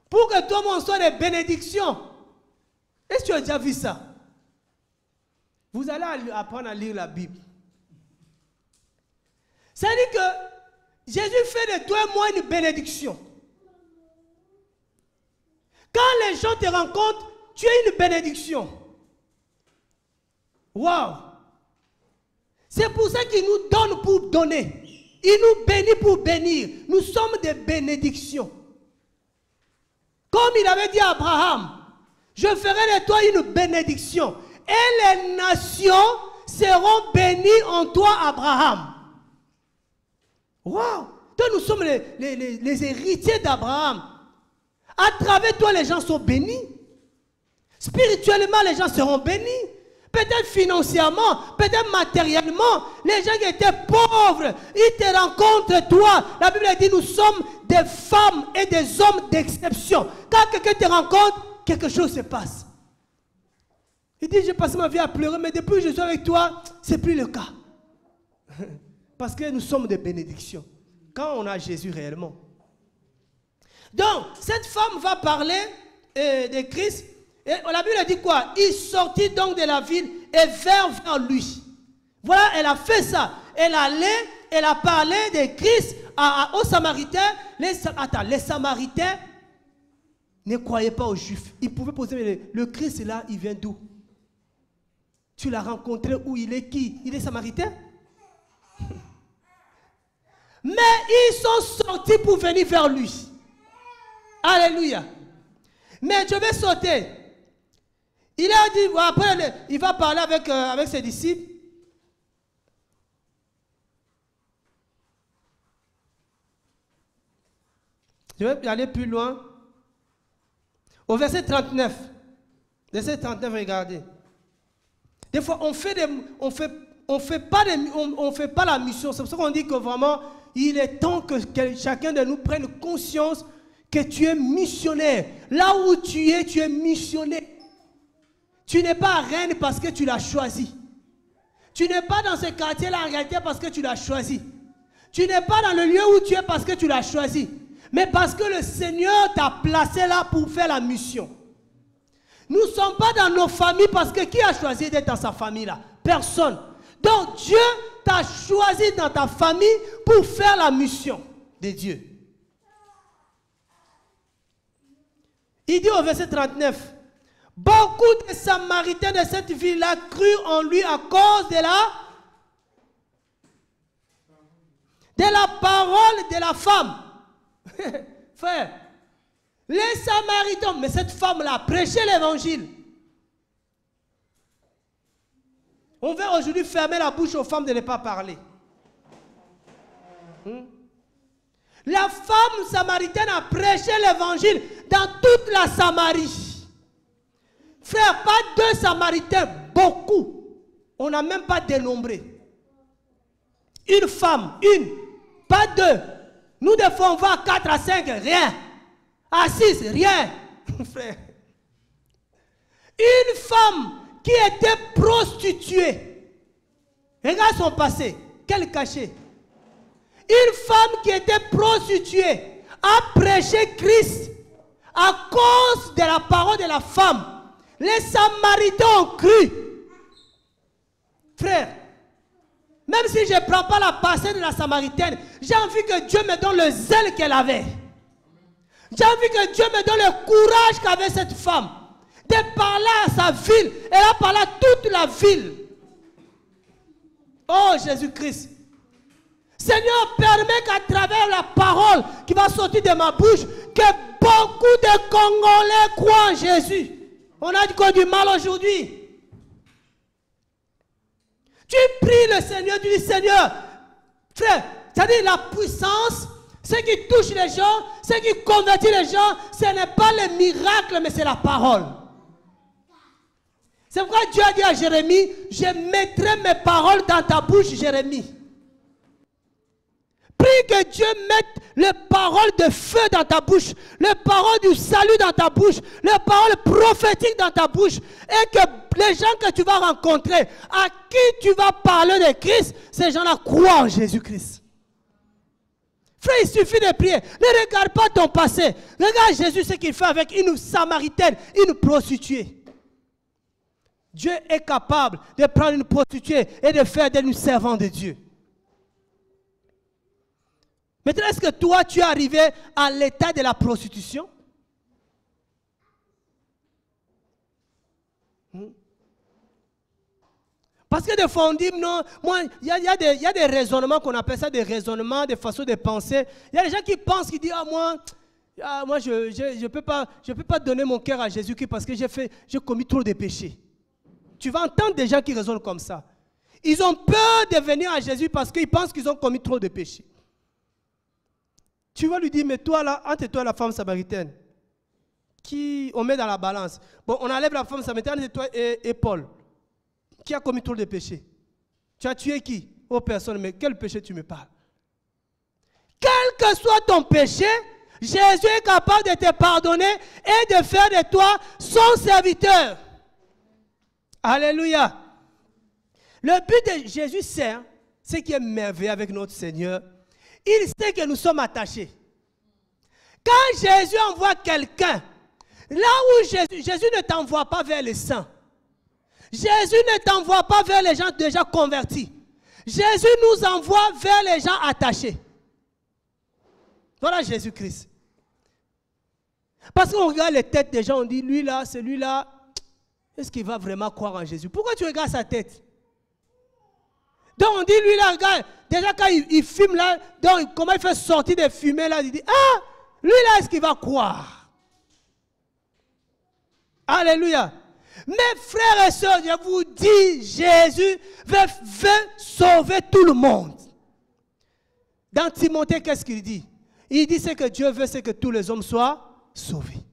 Pour que toi et moi on soit des bénédictions. Est-ce que tu as déjà vu ça? Vous allez apprendre à lire la Bible. Ça veut dire que Jésus fait de toi et moi une bénédiction. Quand les gens te rencontrent, tu es une bénédiction. Waouh! C'est pour ça qu'il nous donne pour donner. Il nous bénit pour bénir. Nous sommes des bénédictions. Comme il avait dit à Abraham, je ferai de toi une bénédiction. Et les nations seront bénies en toi, Abraham. Waouh! Toi, nous sommes les héritiers d'Abraham. À travers toi, les gens sont bénis. Spirituellement, les gens seront bénis. Peut-être financièrement, peut-être matériellement. Les gens qui étaient pauvres, ils te rencontrent toi. La Bible dit, nous sommes des femmes et des hommes d'exception. Quand quelqu'un te rencontre, quelque chose se passe. Il dit, j'ai passé ma vie à pleurer, mais depuis que je suis avec toi, ce n'est plus le cas. Parce que nous sommes des bénédictions. Quand on a Jésus réellement. Donc, cette femme va parler de Christ. Et la Bible dit quoi? Il sortit donc de la ville et vers lui. Voilà, elle a fait ça. Elle allait, elle a parlé de Christ aux Samaritains. Les Samaritains ne croyaient pas aux Juifs. Ils pouvaient poser, le Christ est là, il vient d'où? Tu l'as rencontré où? Il est qui? Il est Samaritain? Mais ils sont sortis pour venir vers lui. Alléluia. Mais je vais sauter. Il a dit, après, il va parler avec ses disciples. Je vais aller plus loin. Au verset 39. Verset 39, regardez. Des fois, on fait pas la mission. C'est pour ça qu'on dit que vraiment, il est temps que chacun de nous prenne conscience que tu es missionnaire. Là où tu es missionnaire. Tu n'es pas reine parce que tu l'as choisi. Tu n'es pas dans ce quartier-là en réalité parce que tu l'as choisi. Tu n'es pas dans le lieu où tu es parce que tu l'as choisi. Mais parce que le Seigneur t'a placé là pour faire la mission. Nous ne sommes pas dans nos familles parce que qui a choisi d'être dans sa famille là? Personne. Donc Dieu t'a choisi dans ta famille pour faire la mission de Dieu. Il dit au verset 39, beaucoup de Samaritains de cette ville-là crurent en lui à cause de la parole de la femme. Frère, les Samaritains, mais cette femme-là a prêché l'évangile. On veut aujourd'hui fermer la bouche aux femmes de ne pas parler. La femme samaritaine a prêché l'évangile dans toute la Samarie. Frère, pas 2 Samaritains, beaucoup. On n'a même pas dénombré. Une femme, pas 2. Nous des fois on va à 4 à 5, rien. À 6, rien. Frère. Une femme qui était prostituée. Regarde son passé. Quel cachet. Une femme qui était prostituée a prêché Christ à cause de la parole de la femme. Les Samaritains ont cru. Frère, même si je ne prends pas la passée de la Samaritaine, j'ai envie que Dieu me donne le zèle qu'elle avait. J'ai envie que Dieu me donne le courage qu'avait cette femme de parler à sa ville. Elle a parlé à toute la ville. Oh Jésus-Christ. Seigneur, permets qu'à travers la parole qui va sortir de ma bouche, que beaucoup de Congolais croient en Jésus. On a du mal aujourd'hui. Tu pries le Seigneur, tu dis Seigneur, frère, c'est-à-dire la puissance, ce qui touche les gens, ce qui convertit les gens, ce n'est pas le miracle, mais c'est la parole. C'est pourquoi Dieu a dit à Jérémie, je mettrai mes paroles dans ta bouche, Jérémie. Prie que Dieu mette les paroles de feu dans ta bouche, les paroles du salut dans ta bouche, les paroles prophétiques dans ta bouche, et que les gens que tu vas rencontrer, à qui tu vas parler de Christ, ces gens-là croient en Jésus-Christ. Frère, il suffit de prier. Ne regarde pas ton passé. Regarde Jésus ce qu'il fait avec une Samaritaine, une prostituée. Dieu est capable de prendre une prostituée et de faire d'elle une servante de Dieu. Maintenant, est-ce que toi, tu es arrivé à l'état de la prostitution? Parce que des fois, on dit, non, moi, il y a des raisonnements qu'on appelle ça des raisonnements, des façons de penser. Il y a des gens qui pensent, qui disent, moi, je peux pas donner mon cœur à Jésus-Christ parce que j'ai commis trop de péchés. Tu vas entendre des gens qui raisonnent comme ça. Ils ont peur de venir à Jésus parce qu'ils pensent qu'ils ont commis trop de péchés. Tu vas lui dire, mais toi là, entre toi et la femme samaritaine, qui on met dans la balance. Bon, on enlève la femme samaritaine et toi et Paul. Qui a commis trop de péchés? Tu as tué qui? Oh personne, mais quel péché tu me parles? Quel que soit ton péché, Jésus est capable de te pardonner et de faire de toi son serviteur. Alléluia. Le but de Jésus, c'est ce qui est merveilleux avec notre Seigneur. Il sait que nous sommes attachés. Quand Jésus envoie quelqu'un, là où Jésus ne t'envoie pas vers les saints. Jésus ne t'envoie pas vers les gens déjà convertis. Jésus nous envoie vers les gens attachés. Voilà Jésus-Christ. Parce qu'on regarde les têtes des gens, on dit, lui là, celui-là, est-ce qu'il va vraiment croire en Jésus? Pourquoi tu regardes sa tête? Donc on dit, lui là, regarde, déjà quand il fume là, donc comment il fait sortir des fumées là, il dit, ah, lui là, est-ce qu'il va croire? Alléluia. Mes frères et sœurs, je vous dis, Jésus veut sauver tout le monde. Dans Timothée, qu'est-ce qu'il dit? Il dit, ce que Dieu veut, c'est que tous les hommes soient sauvés.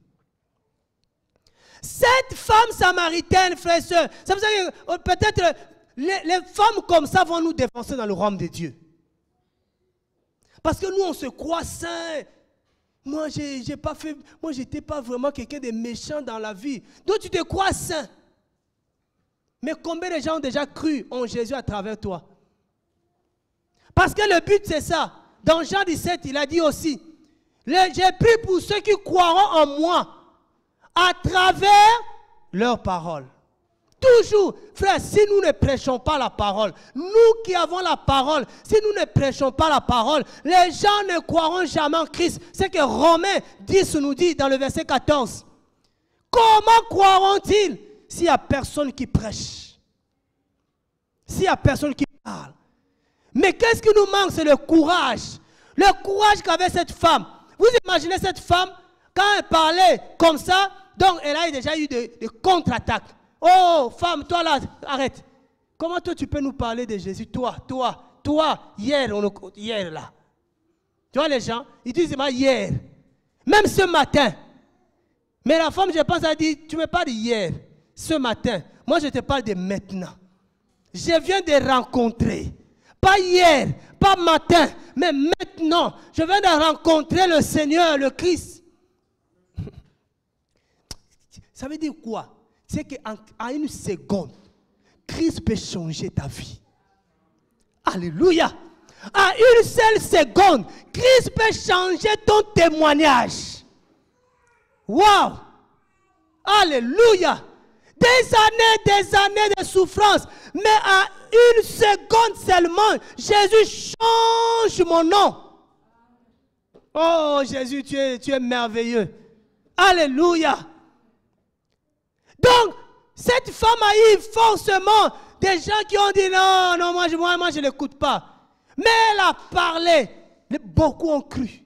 Cette femme samaritaine, frères et sœurs, ça veut dire que peut-être les femmes comme ça vont nous défoncer dans le royaume de Dieu. Parce que nous, on se croit saints. Moi, j'ai pas fait, moi, je n'étais pas vraiment quelqu'un de méchant dans la vie. Donc, tu te crois saint. Mais combien de gens ont déjà cru en Jésus à travers toi? Parce que le but, c'est ça. Dans Jean 17, il a dit aussi, j'ai prié pour ceux qui croiront en moi à travers leurs paroles. Toujours, frère, si nous ne prêchons pas la parole, nous qui avons la parole, si nous ne prêchons pas la parole, les gens ne croiront jamais en Christ. C'est que Romains 10 nous dit dans le verset 14. Comment croiront-ils s'il n'y a personne qui prêche? S'il n'y a personne qui parle? Mais qu'est-ce qui nous manque? C'est le courage. Le courage qu'avait cette femme. Vous imaginez cette femme, quand elle parlait comme ça, donc elle a déjà eu des contre-attaques. Oh, femme, toi là, arrête. Comment toi tu peux nous parler de Jésus? Toi, hier là. Tu vois les gens, ils disent hier. Même ce matin. Mais la femme, je pense, elle a dit, tu me parles d'hier, ce matin. Moi, je te parle de maintenant. Je viens de rencontrer. Pas hier, pas matin, mais maintenant. Je viens de rencontrer le Seigneur, le Christ. Ça veut dire quoi? C'est qu'en une seconde, Christ peut changer ta vie. Alléluia. En une seule seconde, Christ peut changer ton témoignage. Wow. Alléluia. Des années de souffrance. Mais en une seconde seulement, Jésus change mon nom. Oh Jésus, tu es merveilleux. Alléluia. Donc, cette femme a eu forcément des gens qui ont dit non, moi je ne l'écoute pas. Mais elle a parlé. Beaucoup ont cru.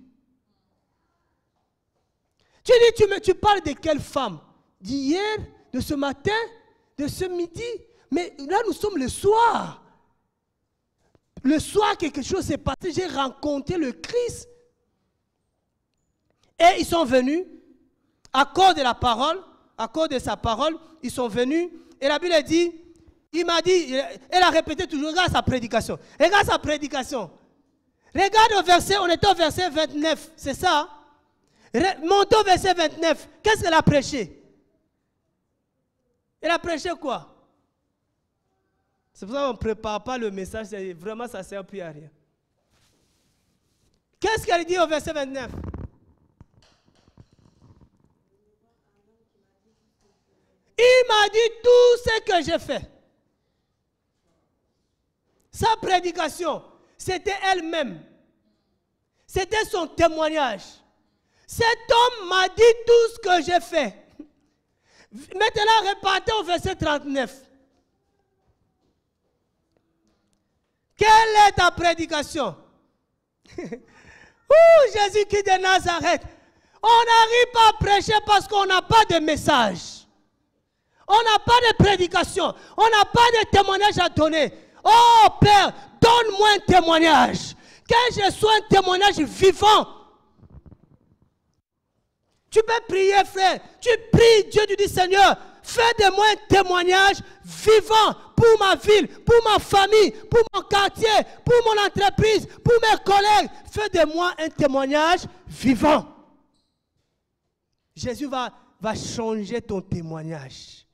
Tu parles de quelle femme? D'hier, de ce matin, de ce midi? Mais là, nous sommes le soir. Le soir, quelque chose s'est passé. J'ai rencontré le Christ. Et ils sont venus, à cause de la parole, à cause de sa parole, ils sont venus. Et la Bible dit, il m'a dit, elle a répété toujours, regarde sa prédication. Regarde sa prédication. Regarde au verset, on est au verset 29, c'est ça? Montons au verset 29. Qu'est-ce qu'elle a prêché? Elle a prêché quoi? C'est pour ça qu'on ne prépare pas le message, vraiment ça ne sert plus à rien. Qu'est-ce qu'elle dit au verset 29? Il m'a dit tout ce que j'ai fait. Sa prédication, c'était elle-même. C'était son témoignage. Cet homme m'a dit tout ce que j'ai fait. Maintenant, repartez au verset 39. Quelle est ta prédication? Jésus qui de Nazareth. On n'arrive pas à prêcher parce qu'on n'a pas de message. On n'a pas de prédication. On n'a pas de témoignage à donner. Oh Père, donne-moi un témoignage. Que je sois un témoignage vivant. Tu peux prier, frère. Tu pries Dieu, tu dis Seigneur, fais de moi un témoignage vivant pour ma ville, pour ma famille, pour mon quartier, pour mon entreprise, pour mes collègues. Fais de moi un témoignage vivant. Jésus va changer ton témoignage.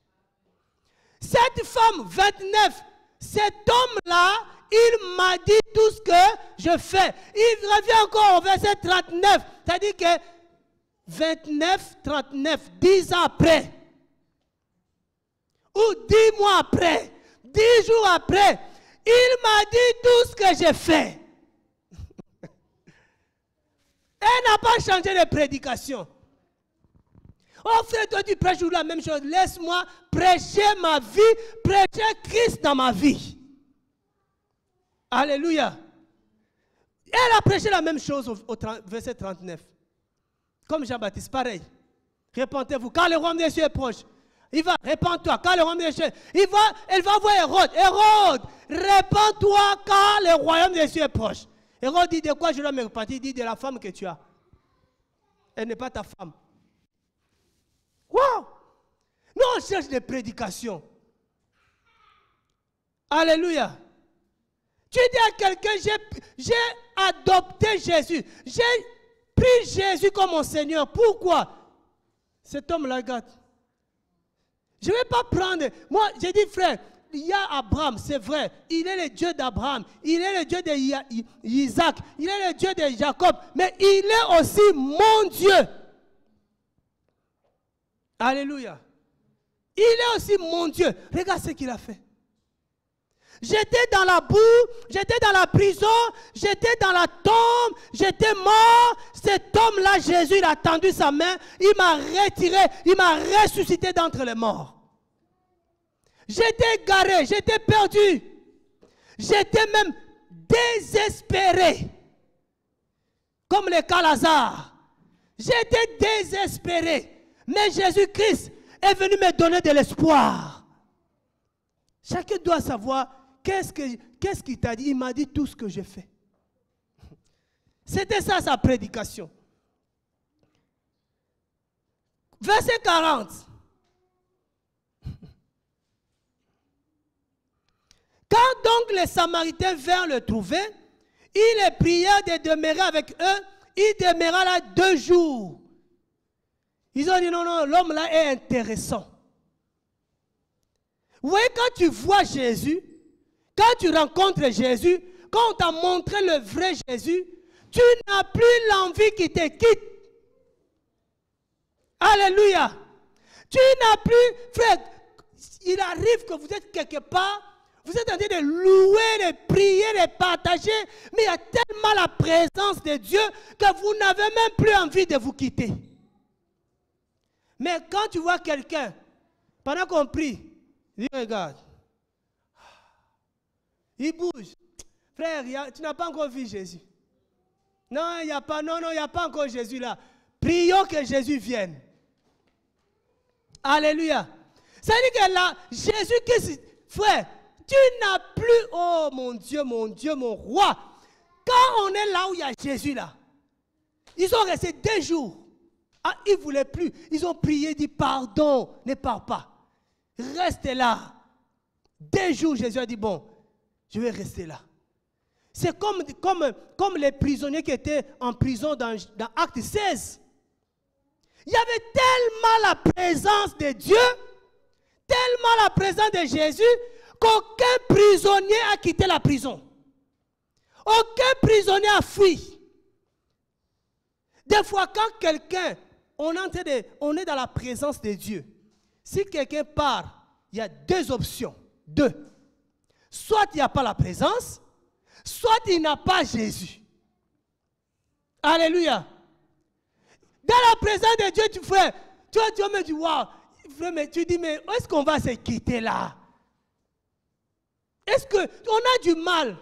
Cette femme, 29, cet homme-là, il m'a dit tout ce que je fais. Il revient encore au verset 39. C'est-à-dire que 29, 39, 10 ans après, ou 10 mois après, 10 jours après, il m'a dit tout ce que j'ai fait. Elle n'a pas changé de prédication. Oh frère, toi tu prêches toujours la même chose. Laisse-moi prêcher ma vie, prêcher Christ dans ma vie. Alléluia. Elle a prêché la même chose au verset 39. Comme Jean-Baptiste, pareil. Répentez-vous, car le royaume des cieux est proche. Il va, répands-toi, car le royaume des cieux. Elle va voir Hérode. Hérode, répands-toi, car le royaume des cieux est proche. Hérode dit de quoi je dois me repentir? Il dit de la femme que tu as. Elle n'est pas ta femme. Wow! Nous, on cherche des prédications. Alléluia. Tu dis à quelqu'un, j'ai adopté Jésus. J'ai pris Jésus comme mon Seigneur. Pourquoi? Cet homme-là, regarde. Je ne vais pas prendre... Moi, j'ai dit, frère, il y a Abraham, c'est vrai. Il est le Dieu d'Abraham. Il est le Dieu d'Isaac. Il est le Dieu de Jacob. Mais il est aussi mon Dieu. Alléluia. Il est aussi mon Dieu. Regarde ce qu'il a fait. J'étais dans la boue, j'étais dans la prison, j'étais dans la tombe, j'étais mort. Cet homme-là, Jésus, il a tendu sa main, il m'a retiré, il m'a ressuscité d'entre les morts. J'étais égaré, j'étais perdu, j'étais même désespéré, comme le cas Lazare. J'étais désespéré, mais Jésus-Christ est venu me donner de l'espoir. Chacun doit savoir qu'est-ce qu'il t'a dit. Il m'a dit tout ce que j'ai fait. C'était ça sa prédication. Verset 40. Quand donc les Samaritains vinrent le trouver, il les pria de demeurer avec eux. Il demeura là 2 jours. Ils ont dit non, non, l'homme là est intéressant. Vous voyez, quand tu vois Jésus, quand tu rencontres Jésus, quand on t'a montré le vrai Jésus, tu n'as plus l'envie qu'il te quitte. Alléluia. Tu n'as plus, frère, il arrive que vous êtes quelque part, vous êtes en train de louer, de prier, de partager, mais il y a tellement la présence de Dieu que vous n'avez même plus envie de vous quitter. Mais quand tu vois quelqu'un, pendant qu'on prie, il regarde. Il bouge. Frère, tu n'as pas encore vu Jésus. Non, il n'y a pas, non, il n'y a pas encore Jésus là. Prions que Jésus vienne. Alléluia. Ça veut dire que là, Jésus-Christ, frère, tu n'as plus, oh mon Dieu, mon roi. Quand on est là où il y a Jésus là, ils ont resté 2 jours. Ah, ils ne voulaient plus. Ils ont prié, dit pardon, ne pars pas. Reste là. 2 jours, Jésus a dit, bon, je vais rester là. C'est comme les prisonniers qui étaient en prison dans Acte 16. Il y avait tellement la présence de Dieu, tellement la présence de Jésus, qu'aucun prisonnier a quitté la prison. Aucun prisonnier a fui. Des fois, quand quelqu'un, on est dans la présence de Dieu, si quelqu'un part, il y a 2 options. 2. Soit il n'y a pas la présence, soit il n'a pas Jésus. Alléluia. Dans la présence de Dieu, tu fais, tu vas me dire, waouh, mais tu dis, mais est-ce qu'on va se quitter là? Est-ce qu'on a du mal?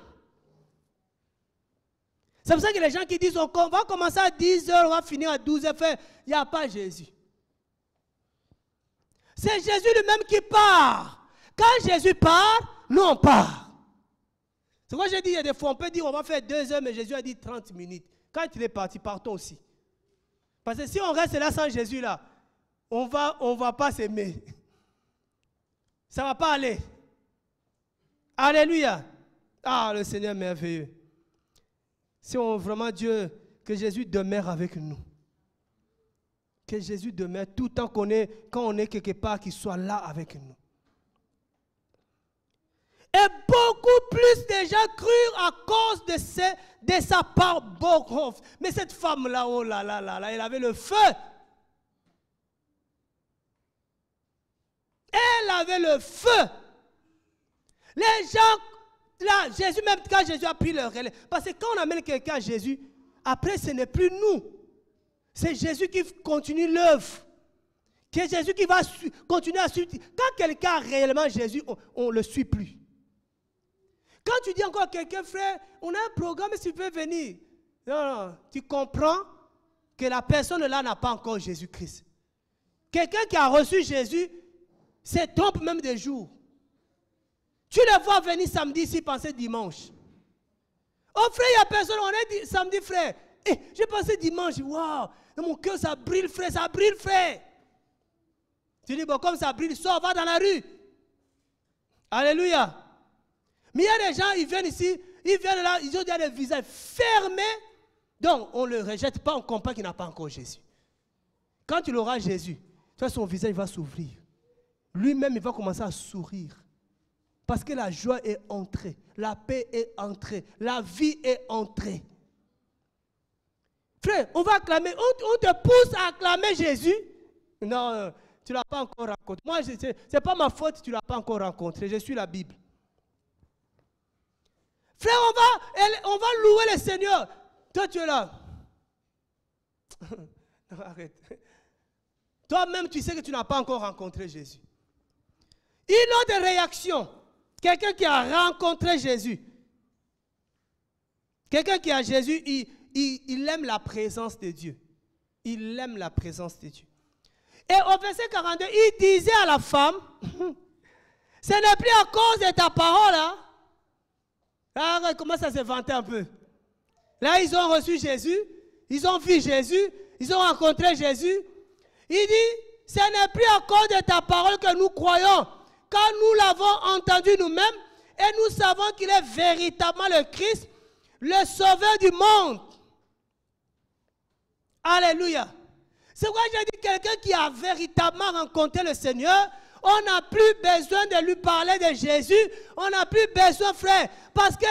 C'est pour ça que les gens qui disent, on va commencer à 10 heures, on va finir à 12 heures, il n'y a pas Jésus. C'est Jésus lui-même qui part. Quand Jésus part, nous on part. C'est quoi j'ai dit, il y a des fois, on peut dire, on va faire 2 heures, mais Jésus a dit 30 minutes. Quand il est parti, partons aussi. Parce que si on reste là sans Jésus, là, on va pas s'aimer. Ça ne va pas aller. Alléluia. Ah, le Seigneur est merveilleux. Si on vraiment Dieu, que Jésus demeure avec nous. Que Jésus demeure tout le temps quand on est quelque part, qu'il soit là avec nous. Et beaucoup plus de gens crurent à cause de sa part. Mais cette femme-là, oh là là là là, elle avait le feu. Elle avait le feu. Les gens, là, Jésus, même quand Jésus a pris le relais, parce que quand on amène quelqu'un à Jésus, après ce n'est plus nous. C'est Jésus qui continue l'œuvre. C'est Jésus qui va continuer à suivre. Quand quelqu'un a réellement Jésus, on ne le suit plus. Quand tu dis encore à quelqu'un, frère, on a un programme, si tu peux venir. Non, tu comprends que la personne là n'a pas encore Jésus-Christ. Quelqu'un qui a reçu Jésus se trompe même des jours. Tu le vois venir samedi ici, penser dimanche. Oh frère, il n'y a personne, on est samedi, frère. J'ai passé dimanche, waouh, dans mon cœur ça brille, frère, ça brille, frère. Tu dis, bon, comme ça brille, sors, va dans la rue. Alléluia. Mais il y a des gens, ils viennent ici, ils viennent là, ils ont des visages fermés, Donc, on ne le rejette pas, on comprend qu'il n'a pas encore Jésus. Quand il aura Jésus, toi, son visage va s'ouvrir. Lui-même, il va commencer à sourire. Parce que la joie est entrée, la paix est entrée, la vie est entrée. Frère, on va acclamer, on te pousse à acclamer Jésus. Non, tu ne l'as pas encore rencontré. Moi, ce n'est pas ma faute, tu ne l'as pas encore rencontré. Je suis la Bible. Frère, on va louer le Seigneur. Toi, tu es là. Non, arrête. Toi-même, tu sais que tu n'as pas encore rencontré Jésus. Une autre réaction. Quelqu'un qui a rencontré Jésus. Quelqu'un qui a Jésus, il aime la présence de Dieu. Il aime la présence de Dieu. Et au verset 42, il disait à la femme, ce n'est plus à cause de ta parole. Hein? Ah, comment ça s'est vanté un peu. Là, ils ont reçu Jésus, ils ont vu Jésus, ils ont rencontré Jésus. Il dit, ce n'est plus à cause de ta parole que nous croyons, car nous l'avons entendu nous-mêmes et nous savons qu'il est véritablement le Christ, le sauveur du monde. Alléluia. C'est pourquoi j'ai dit quelqu'un qui a véritablement rencontré le Seigneur, on n'a plus besoin de lui parler de Jésus, on n'a plus besoin, frère, parce que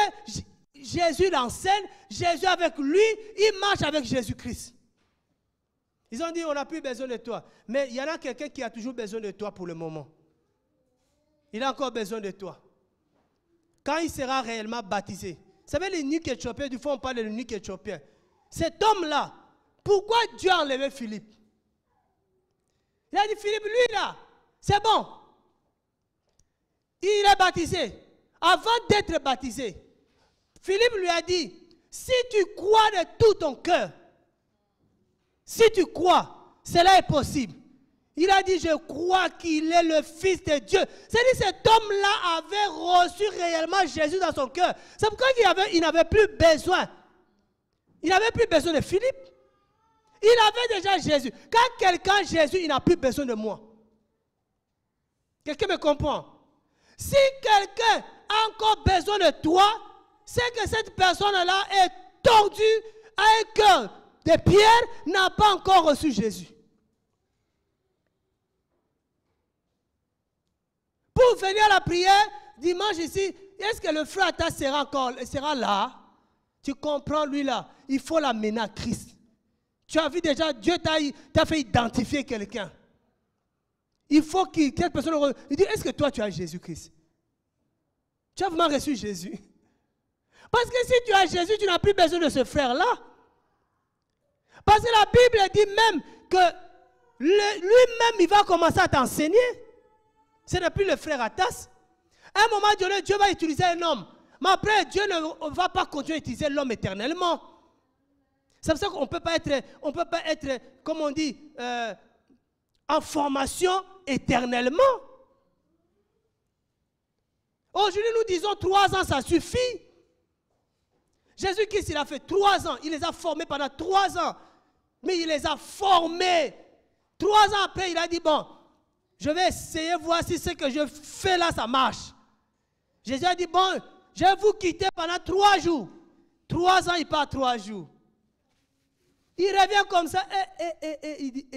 Jésus l'enseigne, Jésus avec lui, il marche avec Jésus-Christ. Ils ont dit, on n'a plus besoin de toi. Mais il y en a quelqu'un qui a toujours besoin de toi pour le moment. Il a encore besoin de toi. Quand il sera réellement baptisé. Vous savez, l'eunuque éthiopien, du coup on parle de l'eunuque éthiopien. Cet homme-là, pourquoi Dieu a enlevé Philippe? Il a dit, Philippe, lui là, c'est bon. Il est baptisé. Avant d'être baptisé, Philippe lui a dit, si tu crois de tout ton cœur, si tu crois, cela est possible. Il a dit, je crois qu'il est le Fils de Dieu. C'est-à-dire cet homme-là avait reçu réellement Jésus dans son cœur. C'est pourquoi il n'avait plus besoin. Il n'avait plus besoin de Philippe. Il avait déjà Jésus. Quand quelqu'un a Jésus, il n'a plus besoin de moi. Quelqu'un me comprend? Si quelqu'un a encore besoin de toi, c'est que cette personne-là est tordue à un cœur de pierre, n'a pas encore reçu Jésus. Pour venir à la prière, dimanche ici, est-ce que le frère Atta sera là? Tu comprends, lui là, il faut l'amener à Christ. Tu as vu déjà, Dieu t'a fait identifier quelqu'un. Il faut que cette personne, il dit, est-ce que toi tu as Jésus-Christ? Tu as vraiment reçu Jésus? Parce que si tu as Jésus, tu n'as plus besoin de ce frère-là. Parce que la Bible dit même que lui-même, il va commencer à t'enseigner. Ce n'est plus le frère Attas. À un moment donné, Dieu va utiliser un homme. Mais après, Dieu ne va pas continuer à utiliser l'homme éternellement. C'est pour ça qu'on ne peut pas être, comme on dit, en formation éternellement. Aujourd'hui, nous disons 3 ans, ça suffit. Jésus-Christ, il a fait 3 ans. Il les a formés pendant 3 ans. Mais il les a formés. 3 ans après, il a dit, bon, je vais essayer de voir si ce que je fais là, ça marche. Jésus a dit, bon, je vais vous quitter pendant 3 jours. 3 ans, il part 3 jours. Il revient comme ça, il dit,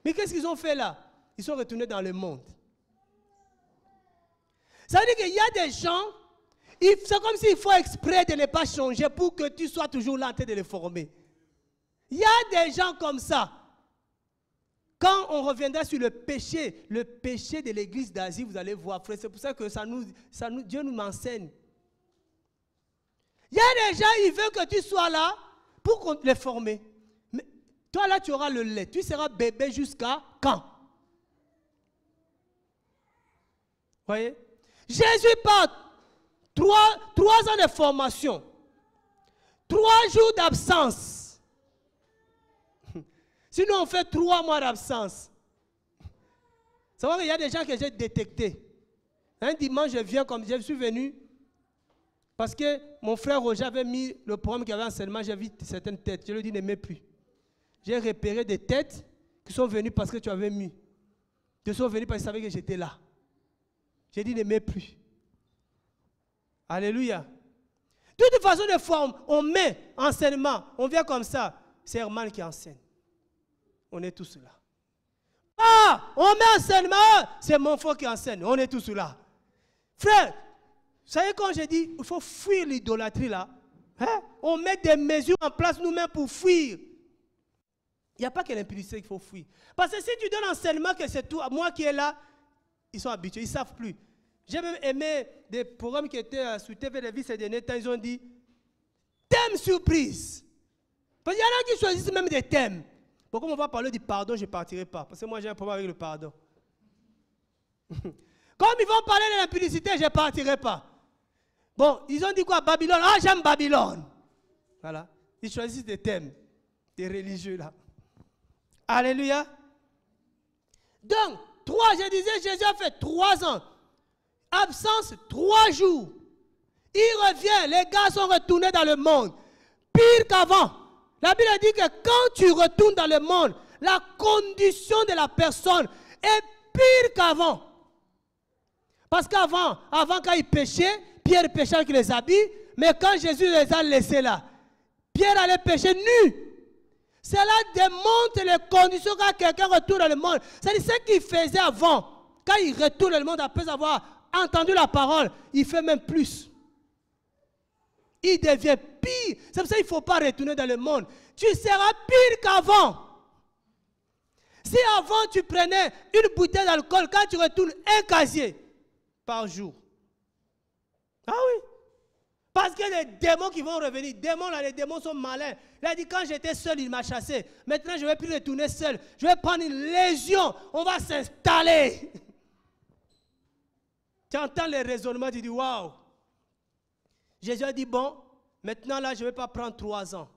Mais qu'est-ce qu'ils ont fait là? Ils sont retournés dans le monde. Ça veut dire qu'il y a des gens, c'est comme s'il faut exprès de ne pas changer pour que tu sois toujours là en train de les former. Il y a des gens comme ça. Quand on reviendra sur le péché de l'église d'Asie, vous allez voir, frère, c'est pour ça que Dieu nous enseigne. Il y a des gens, ils veulent que tu sois là pour les former. Mais toi là, tu auras le lait. Tu seras bébé jusqu'à quand? Voyez? Jésus part 3 ans de formation. 3 jours d'absence. Sinon, on fait 3 mois d'absence. C'est vrai qu'il y a des gens que j'ai détectés. Un dimanche, je suis venu parce que mon frère Roger avait mis le programme qu'il y avait enseignement, j'ai vu certaines têtes. Je lui ai dit, ne mets plus. J'ai repéré des têtes qui sont venues parce que tu avais mis. Ils sont venus parce qu'ils savaient que j'étais là. J'ai dit, ne mets plus. Alléluia. toute façon de forme, on met enseignement, on vient comme ça. C'est Herman qui enseigne. On est tous là. Ah, on met enseignement, c'est mon frère qui enseigne. On est tous là. Frère, vous savez quand j'ai dit, il faut fuir l'idolâtrie là. Hein? On met des mesures en place nous-mêmes pour fuir. Il n'y a pas que l'impudicité qu'il faut fuir. Parce que si tu donnes enseignement que c'est tout, moi qui est là, ils sont habitués, ils ne savent plus. J'ai même aimé des programmes qui étaient sur TV ces derniers temps, ils ont dit thème surprise. Parce qu'il y en a qui choisissent même des thèmes. Bon, comme on va parler du pardon, je ne partirai pas. Parce que moi, j'ai un problème avec le pardon. Comme ils vont parler de l'impudicité, je ne partirai pas. Bon, ils ont dit quoi? Babylone. Ah, j'aime Babylone. Voilà. Ils choisissent des thèmes. Des religieux là. Alléluia. Donc, je disais, Jésus a fait 3 ans. Absence 3 jours. Il revient. Les gars sont retournés dans le monde. Pire qu'avant. La Bible dit que quand tu retournes dans le monde, la condition de la personne est pire qu'avant. Parce qu'avant, quand ils péchaient, Pierre péchait avec les habits, mais quand Jésus les a laissés là, Pierre allait pécher nu. Cela démontre les conditions quand quelqu'un retourne dans le monde. C'est ce qu'il faisait avant. Quand il retourne dans le monde après avoir entendu la parole, il fait même plus. Il devient pire. C'est pour ça qu'il ne faut pas retourner dans le monde. Tu seras pire qu'avant. Si avant tu prenais une bouteille d'alcool, quand tu retournes un casier par jour. Ah oui. Parce que les démons qui vont revenir, les démons sont malins. Il a dit quand j'étais seul, il m'a chassé. Maintenant, je ne vais plus retourner seul. Je vais prendre une légion. On va s'installer. Tu entends les raisonnements, tu dis waouh. Jésus a dit bon, maintenant là, je ne vais pas prendre 3 ans.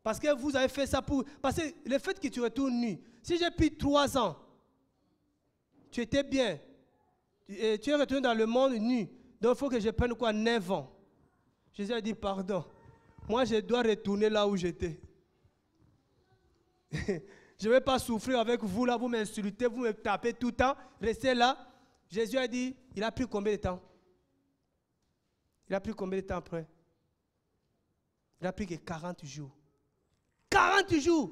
Parce que vous avez fait ça pour... Parce que le fait que tu retournes nu, si j'ai pris 3 ans, tu étais bien, et tu es retourné dans le monde nu, donc il faut que je prenne quoi, 9 ans. Jésus a dit pardon, moi je dois retourner là où j'étais. Je ne vais pas souffrir avec vous là, vous m'insultez, vous me tapez tout le temps, restez là. Jésus a dit, il a pris combien de temps? Il a pris combien de temps après? Il a pris que 40 jours. 40 jours.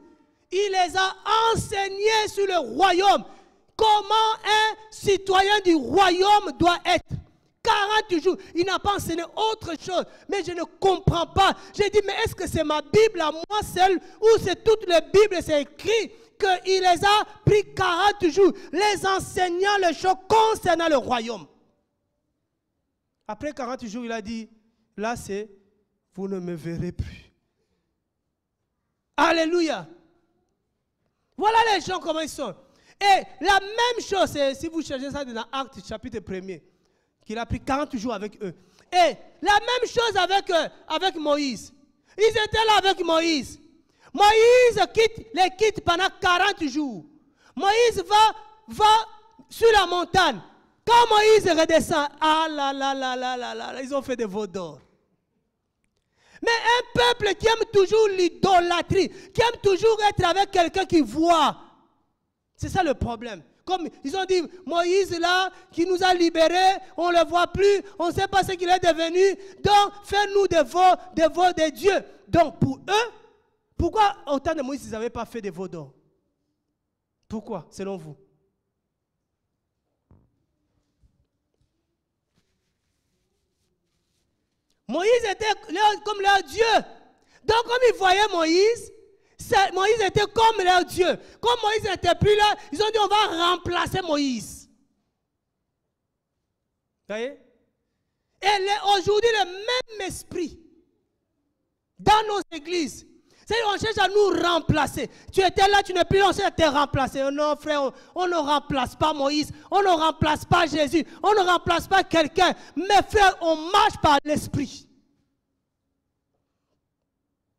Il les a enseignés sur le royaume. Comment un citoyen du royaume doit être. 40 jours. Il n'a pas enseigné autre chose. Mais je ne comprends pas. J'ai dit, mais est-ce que c'est ma Bible à moi seule ou c'est toute la Bible, c'est écrit qu'il les a pris 40 jours, les enseignant les choses concernant le royaume. Après 40 jours, il a dit, là c'est, vous ne me verrez plus. Alléluia. Voilà les gens comment ils sont. Et la même chose, si vous cherchez ça dans Actes chapitre 1er, qu'il a pris 40 jours avec eux. Et la même chose avec Moïse. Ils étaient là avec Moïse. Moïse les quitte pendant 40 jours. Moïse va sur la montagne. Quand Moïse redescend, ah là là là là là là, ils ont fait des veaux d'or. Mais un peuple qui aime toujours l'idolâtrie, qui aime toujours être avec quelqu'un qui voit. C'est ça le problème. Comme ils ont dit, Moïse là, qui nous a libérés, on ne le voit plus, on ne sait pas ce qu'il est devenu. Donc, fais-nous des veaux de Dieu. Donc, pour eux, pourquoi autant de Moïse, ils n'avaient pas fait des veaux d'or? Pourquoi, selon vous? Moïse était comme leur Dieu. Donc, comme ils voyaient Moïse était comme leur Dieu. Comme Moïse n'était plus là, ils ont dit on va remplacer Moïse. Vous voyez? Et aujourd'hui, le même esprit dans nos églises. C'est-à-dire on cherche à nous remplacer. Tu étais là, tu n'es plus là, on cherche à te remplacer. Oh non, frère, on ne remplace pas Moïse, on ne remplace pas Jésus, on ne remplace pas quelqu'un. Mais frère, on marche par l'esprit.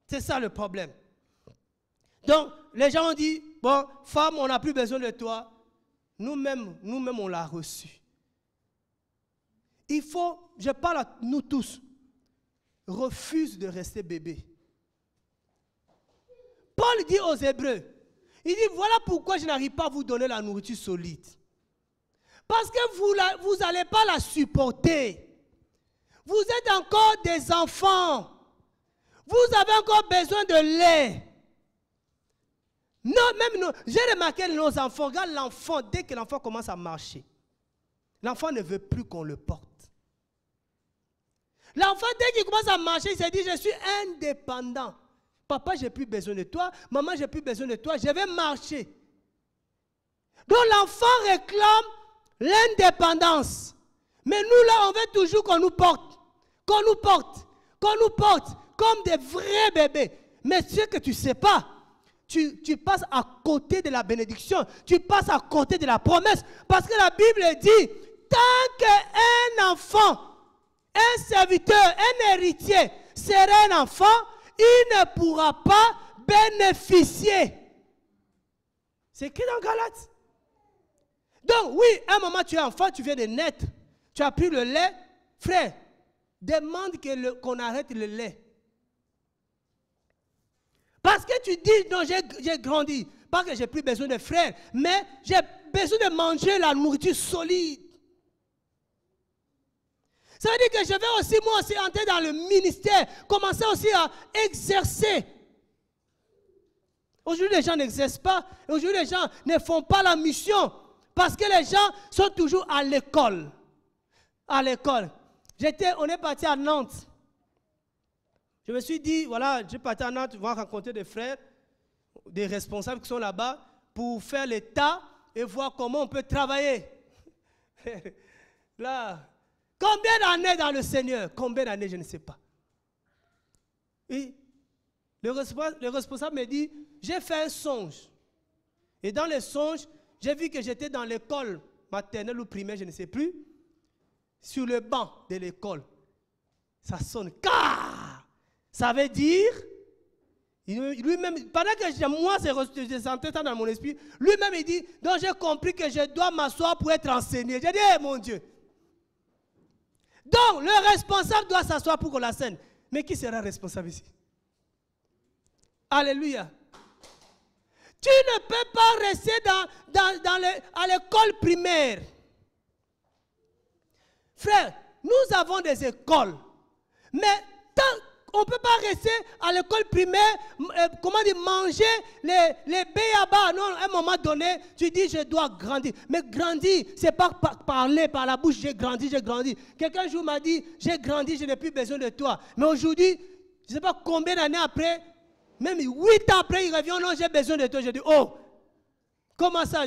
C'est ça le problème. Donc, les gens ont dit, bon, femme, on n'a plus besoin de toi. Nous-mêmes, on l'a reçu. Il faut, je parle à nous tous, refuse de rester bébé. Paul dit aux Hébreux, il dit, voilà pourquoi je n'arrive pas à vous donner la nourriture solide. Parce que vous n'allez pas la supporter. Vous êtes encore des enfants. Vous avez encore besoin de lait. Non, même nous, j'ai remarqué nos enfants, regarde l'enfant, dès que l'enfant commence à marcher, l'enfant ne veut plus qu'on le porte. L'enfant, dès qu'il commence à marcher, il se dit, je suis indépendant. Papa, j'ai plus besoin de toi. Maman, j'ai plus besoin de toi. Je vais marcher. Donc l'enfant réclame l'indépendance. Mais nous, là, on veut toujours qu'on nous porte. Qu'on nous porte. Qu'on nous porte. Comme des vrais bébés. Mais ce que tu ne sais pas, tu passes à côté de la bénédiction. Tu passes à côté de la promesse. Parce que la Bible dit, tant qu'un enfant, un serviteur, un héritier sera un enfant, il ne pourra pas bénéficier. C'est écrit dans Galates. Donc oui, à un moment tu es enfant, tu viens de naître. Tu as pris le lait. Frère, demande qu'on arrête le lait. Parce que tu dis, non, j'ai grandi. Pas que j'ai plus besoin de frères, mais j'ai besoin de manger la nourriture solide. Ça veut dire que je vais aussi, moi aussi, entrer dans le ministère, commencer aussi à exercer. Aujourd'hui, les gens n'exercent pas. Aujourd'hui, les gens ne font pas la mission. Parce que les gens sont toujours à l'école. À l'école. On est parti à Nantes. Je me suis dit, voilà, je suis parti à Nantes, je vais rencontrer des frères, des responsables qui sont là-bas, pour faire l'état et voir comment on peut travailler. Là, combien d'années dans le Seigneur? Combien d'années, je ne sais pas. Et le responsable me dit, j'ai fait un songe. Et dans le songe, j'ai vu que j'étais dans l'école maternelle ou primaire, je ne sais plus, sur le banc de l'école. Ça sonne car. Ça veut dire, lui-même, pendant que moi, je sentais ça dans mon esprit, lui-même il dit, donc j'ai compris que je dois m'asseoir pour être enseigné. J'ai dit, hey, mon Dieu. Donc, le responsable doit s'asseoir pour qu'on l'enseigne. Mais qui sera responsable ici? Alléluia. Tu ne peux pas rester à l'école primaire. Frère, nous avons des écoles. Mais on ne peut pas rester à l'école primaire, comment dire, manger les béabas. Non, à un moment donné, tu dis, je dois grandir. Mais grandir, ce n'est pas parler par la bouche, j'ai grandi, j'ai grandi. Quelqu'un un jour m'a dit, j'ai grandi, je n'ai plus besoin de toi. Mais aujourd'hui, je ne sais pas combien d'années après, même 8 ans après, il revient, non, j'ai besoin de toi. Je dis, oh, comment ça?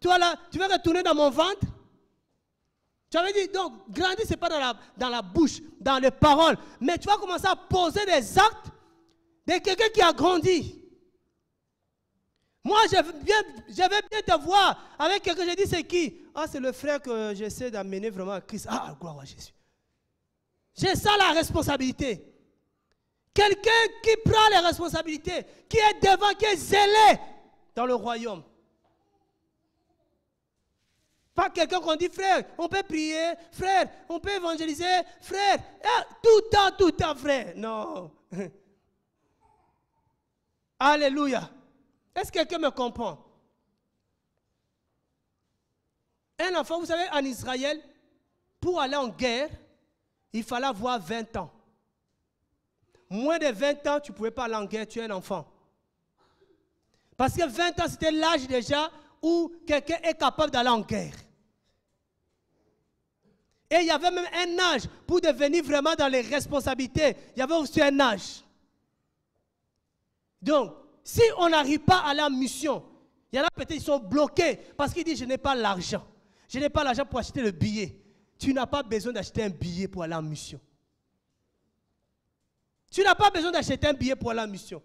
Toi là, tu veux retourner dans mon ventre? Tu avais dit, donc, grandir, ce n'est pas dans la bouche, dans les paroles. Mais tu vas commencer à poser des actes de quelqu'un qui a grandi. Moi, je vais bien te voir avec quelqu'un, je dis, c'est qui? Ah, c'est le frère que j'essaie d'amener vraiment à Christ. Ah, gloire à Jésus. J'ai ça la responsabilité. Quelqu'un qui prend les responsabilités, qui est devant, qui est zélé dans le royaume. Pas quelqu'un qu'on dit, frère, on peut prier, frère, on peut évangéliser, frère, tout le temps, frère. Non. Alléluia. Est-ce que quelqu'un me comprend? Un enfant, vous savez, en Israël, pour aller en guerre, il fallait avoir 20 ans. Moins de 20 ans, tu ne pouvais pas aller en guerre, tu es un enfant. Parce que 20 ans, c'était l'âge déjà où quelqu'un est capable d'aller en guerre. Et il y avait même un âge pour devenir vraiment dans les responsabilités. Il y avait aussi un âge. Donc, si on n'arrive pas à aller en mission, il y en a peut-être qui sont bloqués parce qu'ils disent, je n'ai pas l'argent. Je n'ai pas l'argent pour acheter le billet. Tu n'as pas besoin d'acheter un billet pour aller en mission. Tu n'as pas besoin d'acheter un billet pour aller en mission.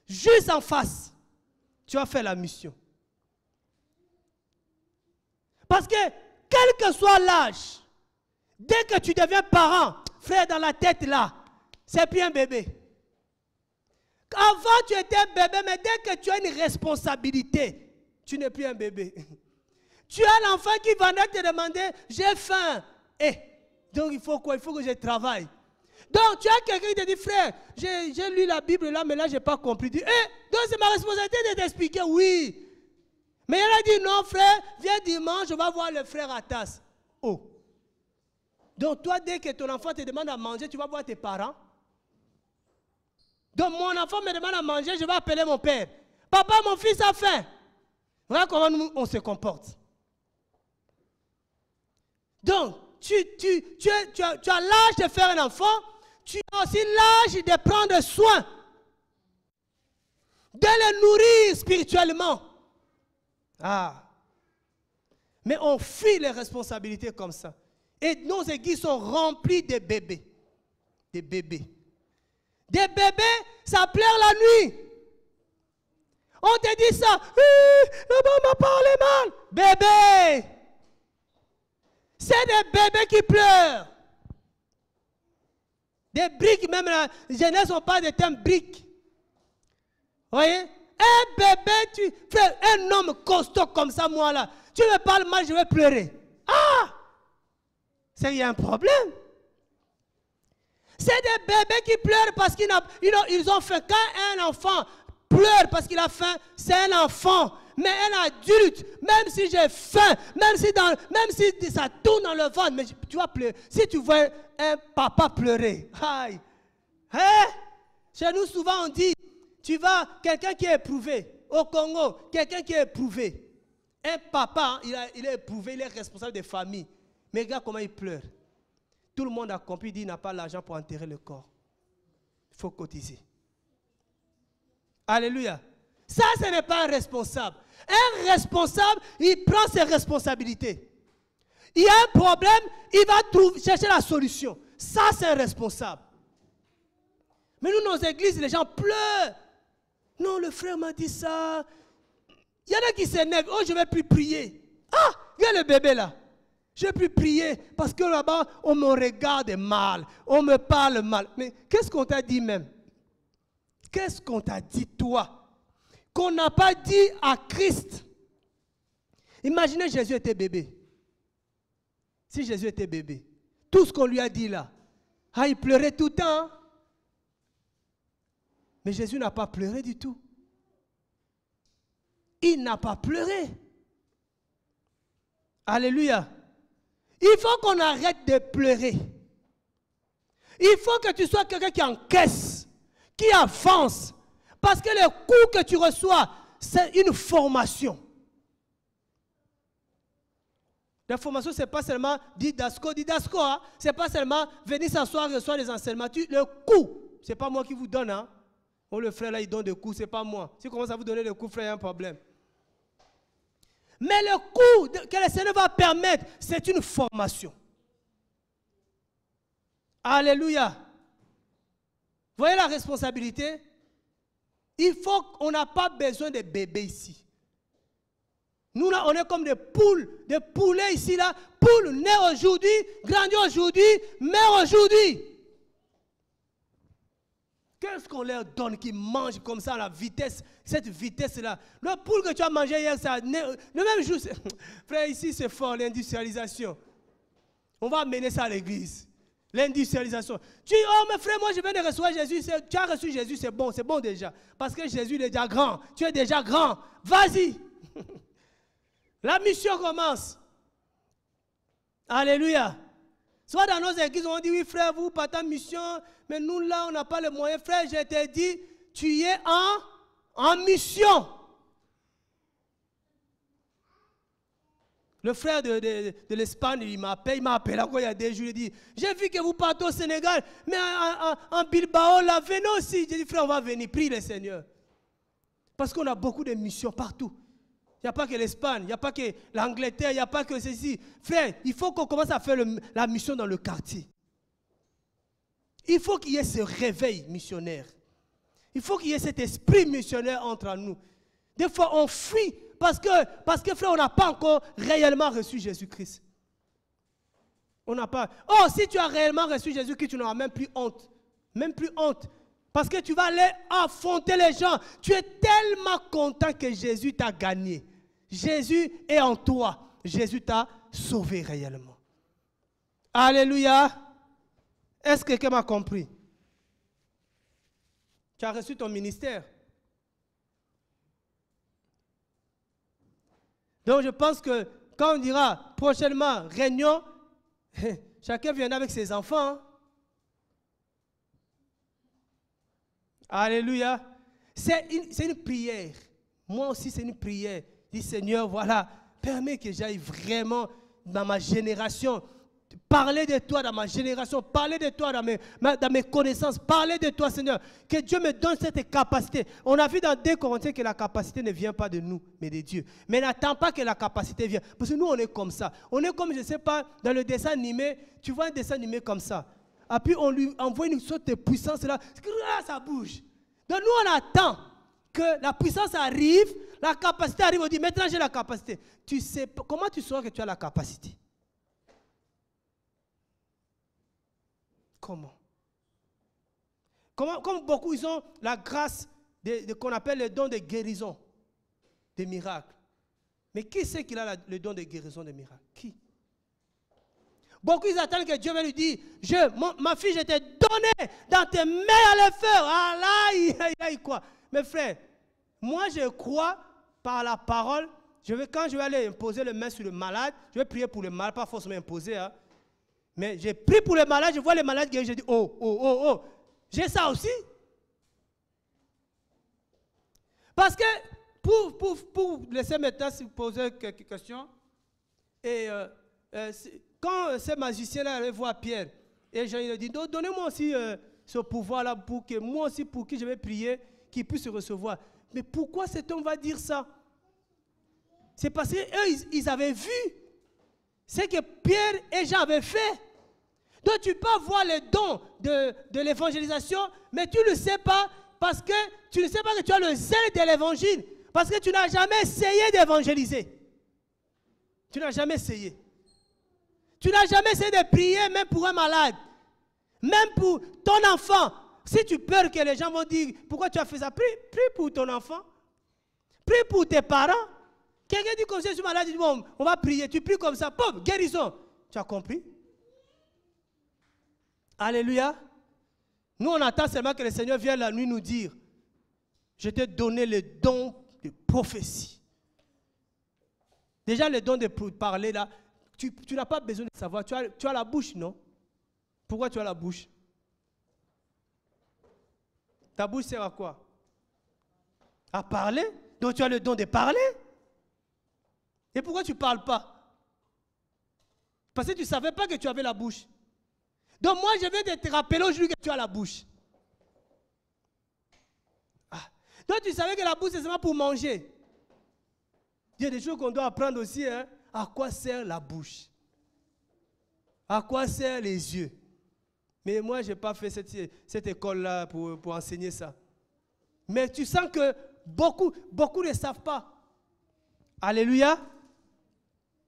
Juste en face, tu vas faire la mission. Parce que, quel que soit l'âge, dès que tu deviens parent, frère, dans la tête là, c'est plus un bébé. Avant, tu étais un bébé, mais dès que tu as une responsabilité, tu n'es plus un bébé. Tu as l'enfant qui va te demander, j'ai faim. Donc il faut quoi? Il faut que je travaille. Donc tu as quelqu'un qui te dit, frère, j'ai lu la Bible là, mais là, je n'ai pas compris. Donc c'est ma responsabilité de t'expliquer, oui. Mais elle a dit, non frère, viens dimanche, je vais voir le frère Atas. Oh. Donc toi, dès que ton enfant te demande à manger, tu vas voir tes parents. Donc mon enfant me demande à manger, je vais appeler mon père. Papa, mon fils a faim. Voilà comment nous, on se comporte. Donc, tu as l'âge de faire un enfant, tu as aussi l'âge de prendre soin, de le nourrir spirituellement. Ah. Mais on fuit les responsabilités comme ça. Et nos églises sont remplies de bébés. Des bébés. Des bébés, ça pleure la nuit. On te dit ça. Maman m'a parlé mal. Bébé. C'est des bébés qui pleurent. Des briques, même la jeunesse, on parle de thème briques. Vous voyez? Un bébé, tu fais un homme costaud comme ça, moi là. Tu me parles mal, je vais pleurer. Ah! C'est qu'il y a un problème. C'est des bébés qui pleurent parce qu'ils ont faim. Quand un enfant pleure parce qu'il a faim, c'est un enfant. Mais un adulte, même si j'ai faim, même si ça tourne dans le ventre, mais tu vas pleurer. Si tu vois un papa pleurer, aïe. Hein? Chez nous, souvent on dit, tu vas, quelqu'un qui est éprouvé. Au Congo, quelqu'un qui est éprouvé. Un papa, il est éprouvé, il est responsable des familles. Mais regarde comment il pleure. Tout le monde a compris, il dit, il n'a pas l'argent pour enterrer le corps. Il faut cotiser. Alléluia. Ça, ce n'est pas un responsable. Un responsable, il prend ses responsabilités. Il y a un problème, il va chercher la solution. Ça, c'est un responsable. Mais nous, nos églises, les gens pleurent. Non, le frère m'a dit ça. Il y en a qui s'énervent. Oh, je ne vais plus prier. Ah, regarde le bébé là. Je ne vais plus prier parce que là-bas, on me regarde mal. On me parle mal. Mais qu'est-ce qu'on t'a dit même? Qu'est-ce qu'on t'a dit toi? Qu'on n'a pas dit à Christ. Imaginez Jésus était bébé. Si Jésus était bébé, tout ce qu'on lui a dit là, ah, il pleurait tout le temps. Mais Jésus n'a pas pleuré du tout. Il n'a pas pleuré. Alléluia. Il faut qu'on arrête de pleurer. Il faut que tu sois quelqu'un qui encaisse, qui avance. Parce que le coup que tu reçois, c'est une formation. La formation, ce n'est pas seulement didasco. Hein? Ce n'est pas seulement venir s'asseoir et recevoir les enseignements. Le coup, ce n'est pas moi qui vous donne. Hein? Oh, le frère là, il donne des coups, ce n'est pas moi. Si on commence à vous donner des coups, frère, il y a un problème. Mais le coup que le Seigneur va permettre, c'est une formation. Alléluia. Vous voyez la responsabilité? On n'a pas besoin de bébés ici. Nous là, on est comme des poules, des poulets ici là. Poules nées aujourd'hui, grandies aujourd'hui, mères aujourd'hui. Qu'est-ce qu'on leur donne qui mangent comme ça à la vitesse, cette vitesse-là? Le poule que tu as mangé hier, ça, le même jour, frère, ici c'est fort, l'industrialisation. On va amener ça à l'église. L'industrialisation. Tu dis, oh mais frère, moi je viens de recevoir Jésus. Tu as reçu Jésus, c'est bon déjà. Parce que Jésus il est déjà grand. Tu es déjà grand. Vas-y. La mission commence. Alléluia. Soit dans nos églises, on dit, oui frère, vous partez en mission, mais nous là, on n'a pas les moyens. Frère, je t'ai dit, tu es en mission. Le frère de l'Espagne, il m'a appelé il y a des jours, il dit, j'ai vu que vous partez au Sénégal, mais en Bilbao, là, venez aussi. J'ai dit, frère, on va venir, prie le Seigneur. Parce qu'on a beaucoup de missions partout. Il n'y a pas que l'Espagne, il n'y a pas que l'Angleterre, il n'y a pas que ceci. Frère, il faut qu'on commence à faire la mission dans le quartier. Il faut qu'il y ait ce réveil missionnaire. Il faut qu'il y ait cet esprit missionnaire entre nous. Des fois, on fuit parce que frère, on n'a pas encore réellement reçu Jésus-Christ. On n'a pas. Oh, si tu as réellement reçu Jésus-Christ, tu n'auras même plus honte. Même plus honte. Parce que tu vas aller affronter les gens. Tu es tellement content que Jésus t'a gagné. Jésus est en toi. Jésus t'a sauvé réellement. Alléluia. Est-ce que quelqu'un m'a compris? Tu as reçu ton ministère. Donc je pense que quand on dira prochainement réunion, chacun viendra avec ses enfants. Hein. Alléluia. C'est une prière. Moi aussi, c'est une prière. Dis Seigneur, voilà, permets que j'aille vraiment dans ma génération. Parler de toi dans ma génération, parler de toi dans mes connaissances, parler de toi, Seigneur. Que Dieu me donne cette capacité. On a vu dans 2 Corinthiens que la capacité ne vient pas de nous, mais de Dieu. Mais n'attends pas que la capacité vienne. Parce que nous, on est comme ça. On est comme, je ne sais pas, dans le dessin animé, tu vois un dessin animé comme ça. Et puis, on lui envoie une sorte de puissance là, ça bouge. Donc, nous, on attend que la puissance arrive, la capacité arrive, on dit, maintenant j'ai la capacité. Tu sais, comment tu sauras que tu as la capacité? Comment? Comme beaucoup, ils ont la grâce qu'on appelle le don de guérison, des miracles. Mais qui c'est qui a le don de guérison des miracles? Qui? Beaucoup, ils attendent que Dieu va lui dire, ma fille, je t'ai donné dans tes mains à le faire. Ah là, il quoi? Mes frères, moi je crois par la parole. Quand je vais aller imposer les mains sur le malade, je vais prier pour le malade, pas forcément imposer. Hein. Mais j'ai prié pour les malades, je vois les malades guéris, je dis, oh. J'ai ça aussi. Parce que, pour laisser maintenant poser quelques questions, et quand ces magiciens-là allaient voir Pierre, et Jean, il a dit, donnez-moi aussi ce pouvoir-là pour que moi aussi, pour qui je vais prier, qu'il puisse recevoir. Mais pourquoi cet homme va dire ça? C'est parce qu'eux, ils avaient vu ce que Pierre et Jean avaient fait. Donc tu peux avoir le don de l'évangélisation, mais tu ne le sais pas parce que tu ne sais pas que tu as le zèle de l'évangile. Parce que tu n'as jamais essayé d'évangéliser. Tu n'as jamais essayé. Tu n'as jamais essayé de prier même pour un malade. Même pour ton enfant. Si tu peurs que les gens vont dire, pourquoi tu as fait ça? Prie pour ton enfant. Prie pour tes parents. Quelqu'un dit comme ça, je suis malade, il dit, bon, on va prier. Tu pries comme ça, pouf, guérison. Tu as compris? Alléluia. Nous, on attend seulement que le Seigneur vienne la nuit nous dire, je t'ai donné le don de prophétie. Déjà, le don de parler là, tu n'as pas besoin de savoir. Tu as la bouche, non? Pourquoi tu as la bouche? Ta bouche sert à quoi? À parler? Donc tu as le don de parler? Et pourquoi tu ne parles pas? Parce que tu ne savais pas que tu avais la bouche. Donc moi, je viens de te rappeler aujourd'hui que tu as la bouche. Ah. Donc tu savais que la bouche, c'est seulement pour manger. Il y a des choses qu'on doit apprendre aussi. Hein? À quoi sert la bouche? À quoi servent les yeux? Mais moi, je n'ai pas fait cette école-là pour enseigner ça. Mais tu sens que beaucoup ne savent pas. Alléluia.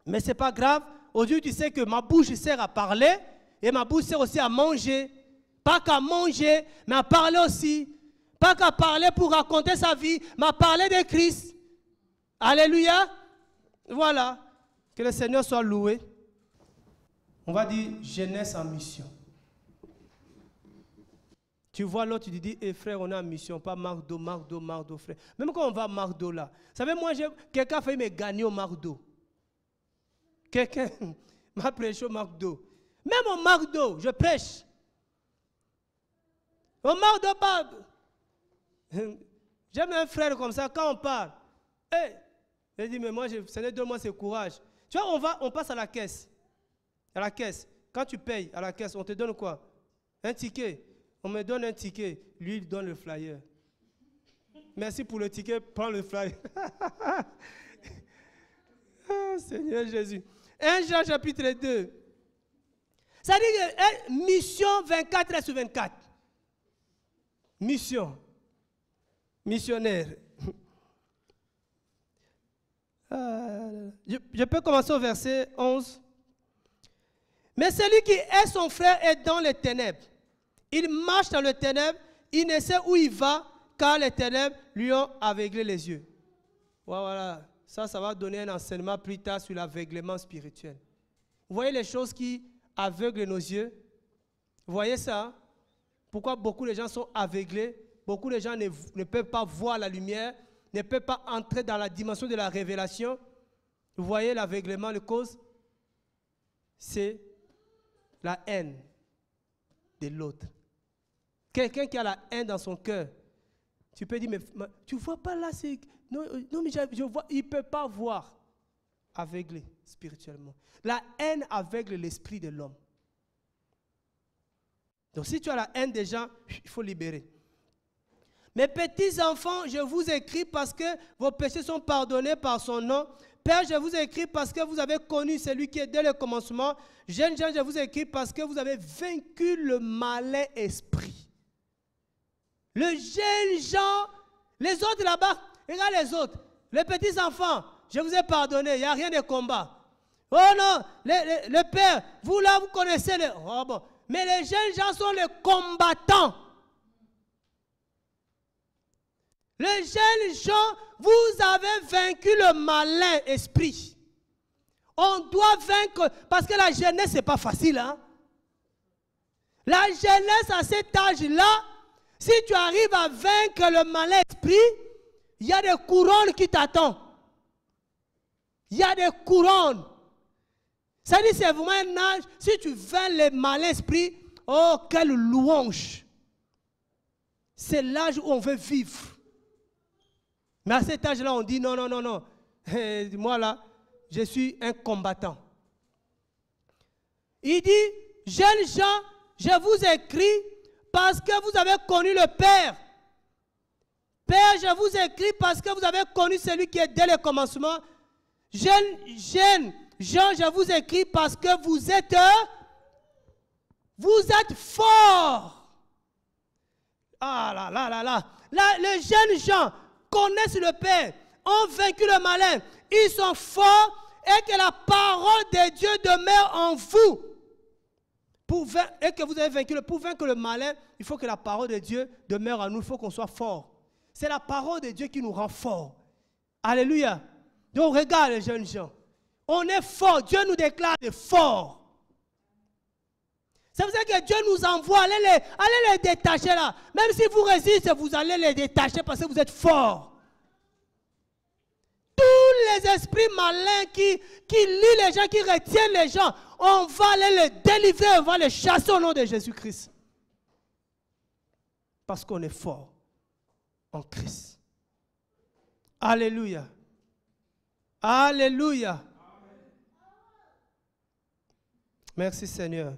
Mais ce n'est pas grave. Aujourd'hui, tu sais que ma bouche sert à parler et ma bouche sert aussi à manger. Pas qu'à manger, mais à parler aussi. Pas qu'à parler pour raconter sa vie, mais à parler de Christ. Alléluia. Voilà. Que le Seigneur soit loué. On va dire jeunesse en mission. Tu vois l'autre, tu te dis, hey, frère, on est en mission, pas Mardo, frère. Même quand on va à Mardo là. Vous savez, moi, quelqu'un a failli me gagner au Mardo. Quelqu'un m'a prêché au Mardo. Même au Mardo, je prêche. Au Mardo, pas. J'aime un frère comme ça, quand on parle. Hey, je dis, mais moi, Seigneur, donne-moi ce courage. Tu vois, on passe à la caisse. À la caisse. Quand tu payes à la caisse, on te donne quoi? Un ticket. On me donne un ticket. Lui, il donne le flyer. Merci pour le ticket, prends le flyer. Oh, Seigneur Jésus. 1 Jean chapitre 2. Ça dit que mission 24/24. Mission. Missionnaire. Je peux commencer au verset 11. Mais celui qui est son frère est dans les ténèbres. Il marche dans les ténèbres, il ne sait où il va, car les ténèbres lui ont aveuglé les yeux. Voilà, ça va donner un enseignement plus tard sur l'aveuglement spirituel. Vous voyez les choses qui aveuglent nos yeux? Vous voyez ça? Pourquoi beaucoup de gens sont aveuglés? Beaucoup de gens ne peuvent pas voir la lumière, ne peuvent pas entrer dans la dimension de la révélation. Vous voyez l'aveuglement, la cause? C'est la haine de l'autre. Quelqu'un qui a la haine dans son cœur, tu peux dire, mais tu ne vois pas là, non mais je vois, il ne peut pas voir, aveuglé spirituellement. La haine aveugle l'esprit de l'homme. Donc si tu as la haine des gens, il faut libérer. Mes petits enfants, je vous écris parce que vos péchés sont pardonnés par son nom. Père, je vous écris parce que vous avez connu celui qui est dès le commencement. Jeunes gens, je vous écris parce que vous avez vaincu le malin esprit. Le jeune gens, les autres là-bas, regarde les autres, les petits enfants, je vous ai pardonné, il n'y a rien de combat. Oh non, le Père, vous là, vous connaissez les... Oh bon. Mais les jeunes gens sont les combattants. Les jeunes gens, vous avez vaincu le malin esprit. On doit vaincre, parce que la jeunesse, ce n'est pas facile. Hein? La jeunesse à cet âge-là, si tu arrives à vaincre le malin esprit, il y a des couronnes qui t'attendent. Il y a des couronnes. Ça dit, c'est vraiment un âge, si tu vaincs le malin esprit, oh, quelle louange. C'est l'âge où on veut vivre. Mais à cet âge-là, on dit non, non, non, non. Moi là, je suis un combattant. Il dit, jeunes gens, je vous écris parce que vous avez connu le Père. Père, je vous écris parce que vous avez connu celui qui est dès le commencement. Jeunes gens, je vous écris parce que vous êtes forts. Ah là là là là. Là, les jeunes gens connaissent le Père, ont vaincu le malin. Ils sont forts et que la parole de Dieu demeure en vous. Et que vous avez vaincu pour vaincre le malin, il faut que la parole de Dieu demeure en nous. Il faut qu'on soit fort. C'est la parole de Dieu qui nous rend forts. Alléluia. Donc regarde les jeunes gens. On est forts. Dieu nous déclare forts. C'est pour ça que Dieu nous envoie. Allez les détacher là. Même si vous résistez, vous allez les détacher parce que vous êtes forts. Tous les esprits malins qui lient les gens, qui retiennent les gens, on va aller les délivrer, on va les chasser au nom de Jésus-Christ. Parce qu'on est fort en Christ. Alléluia. Alléluia. Merci Seigneur.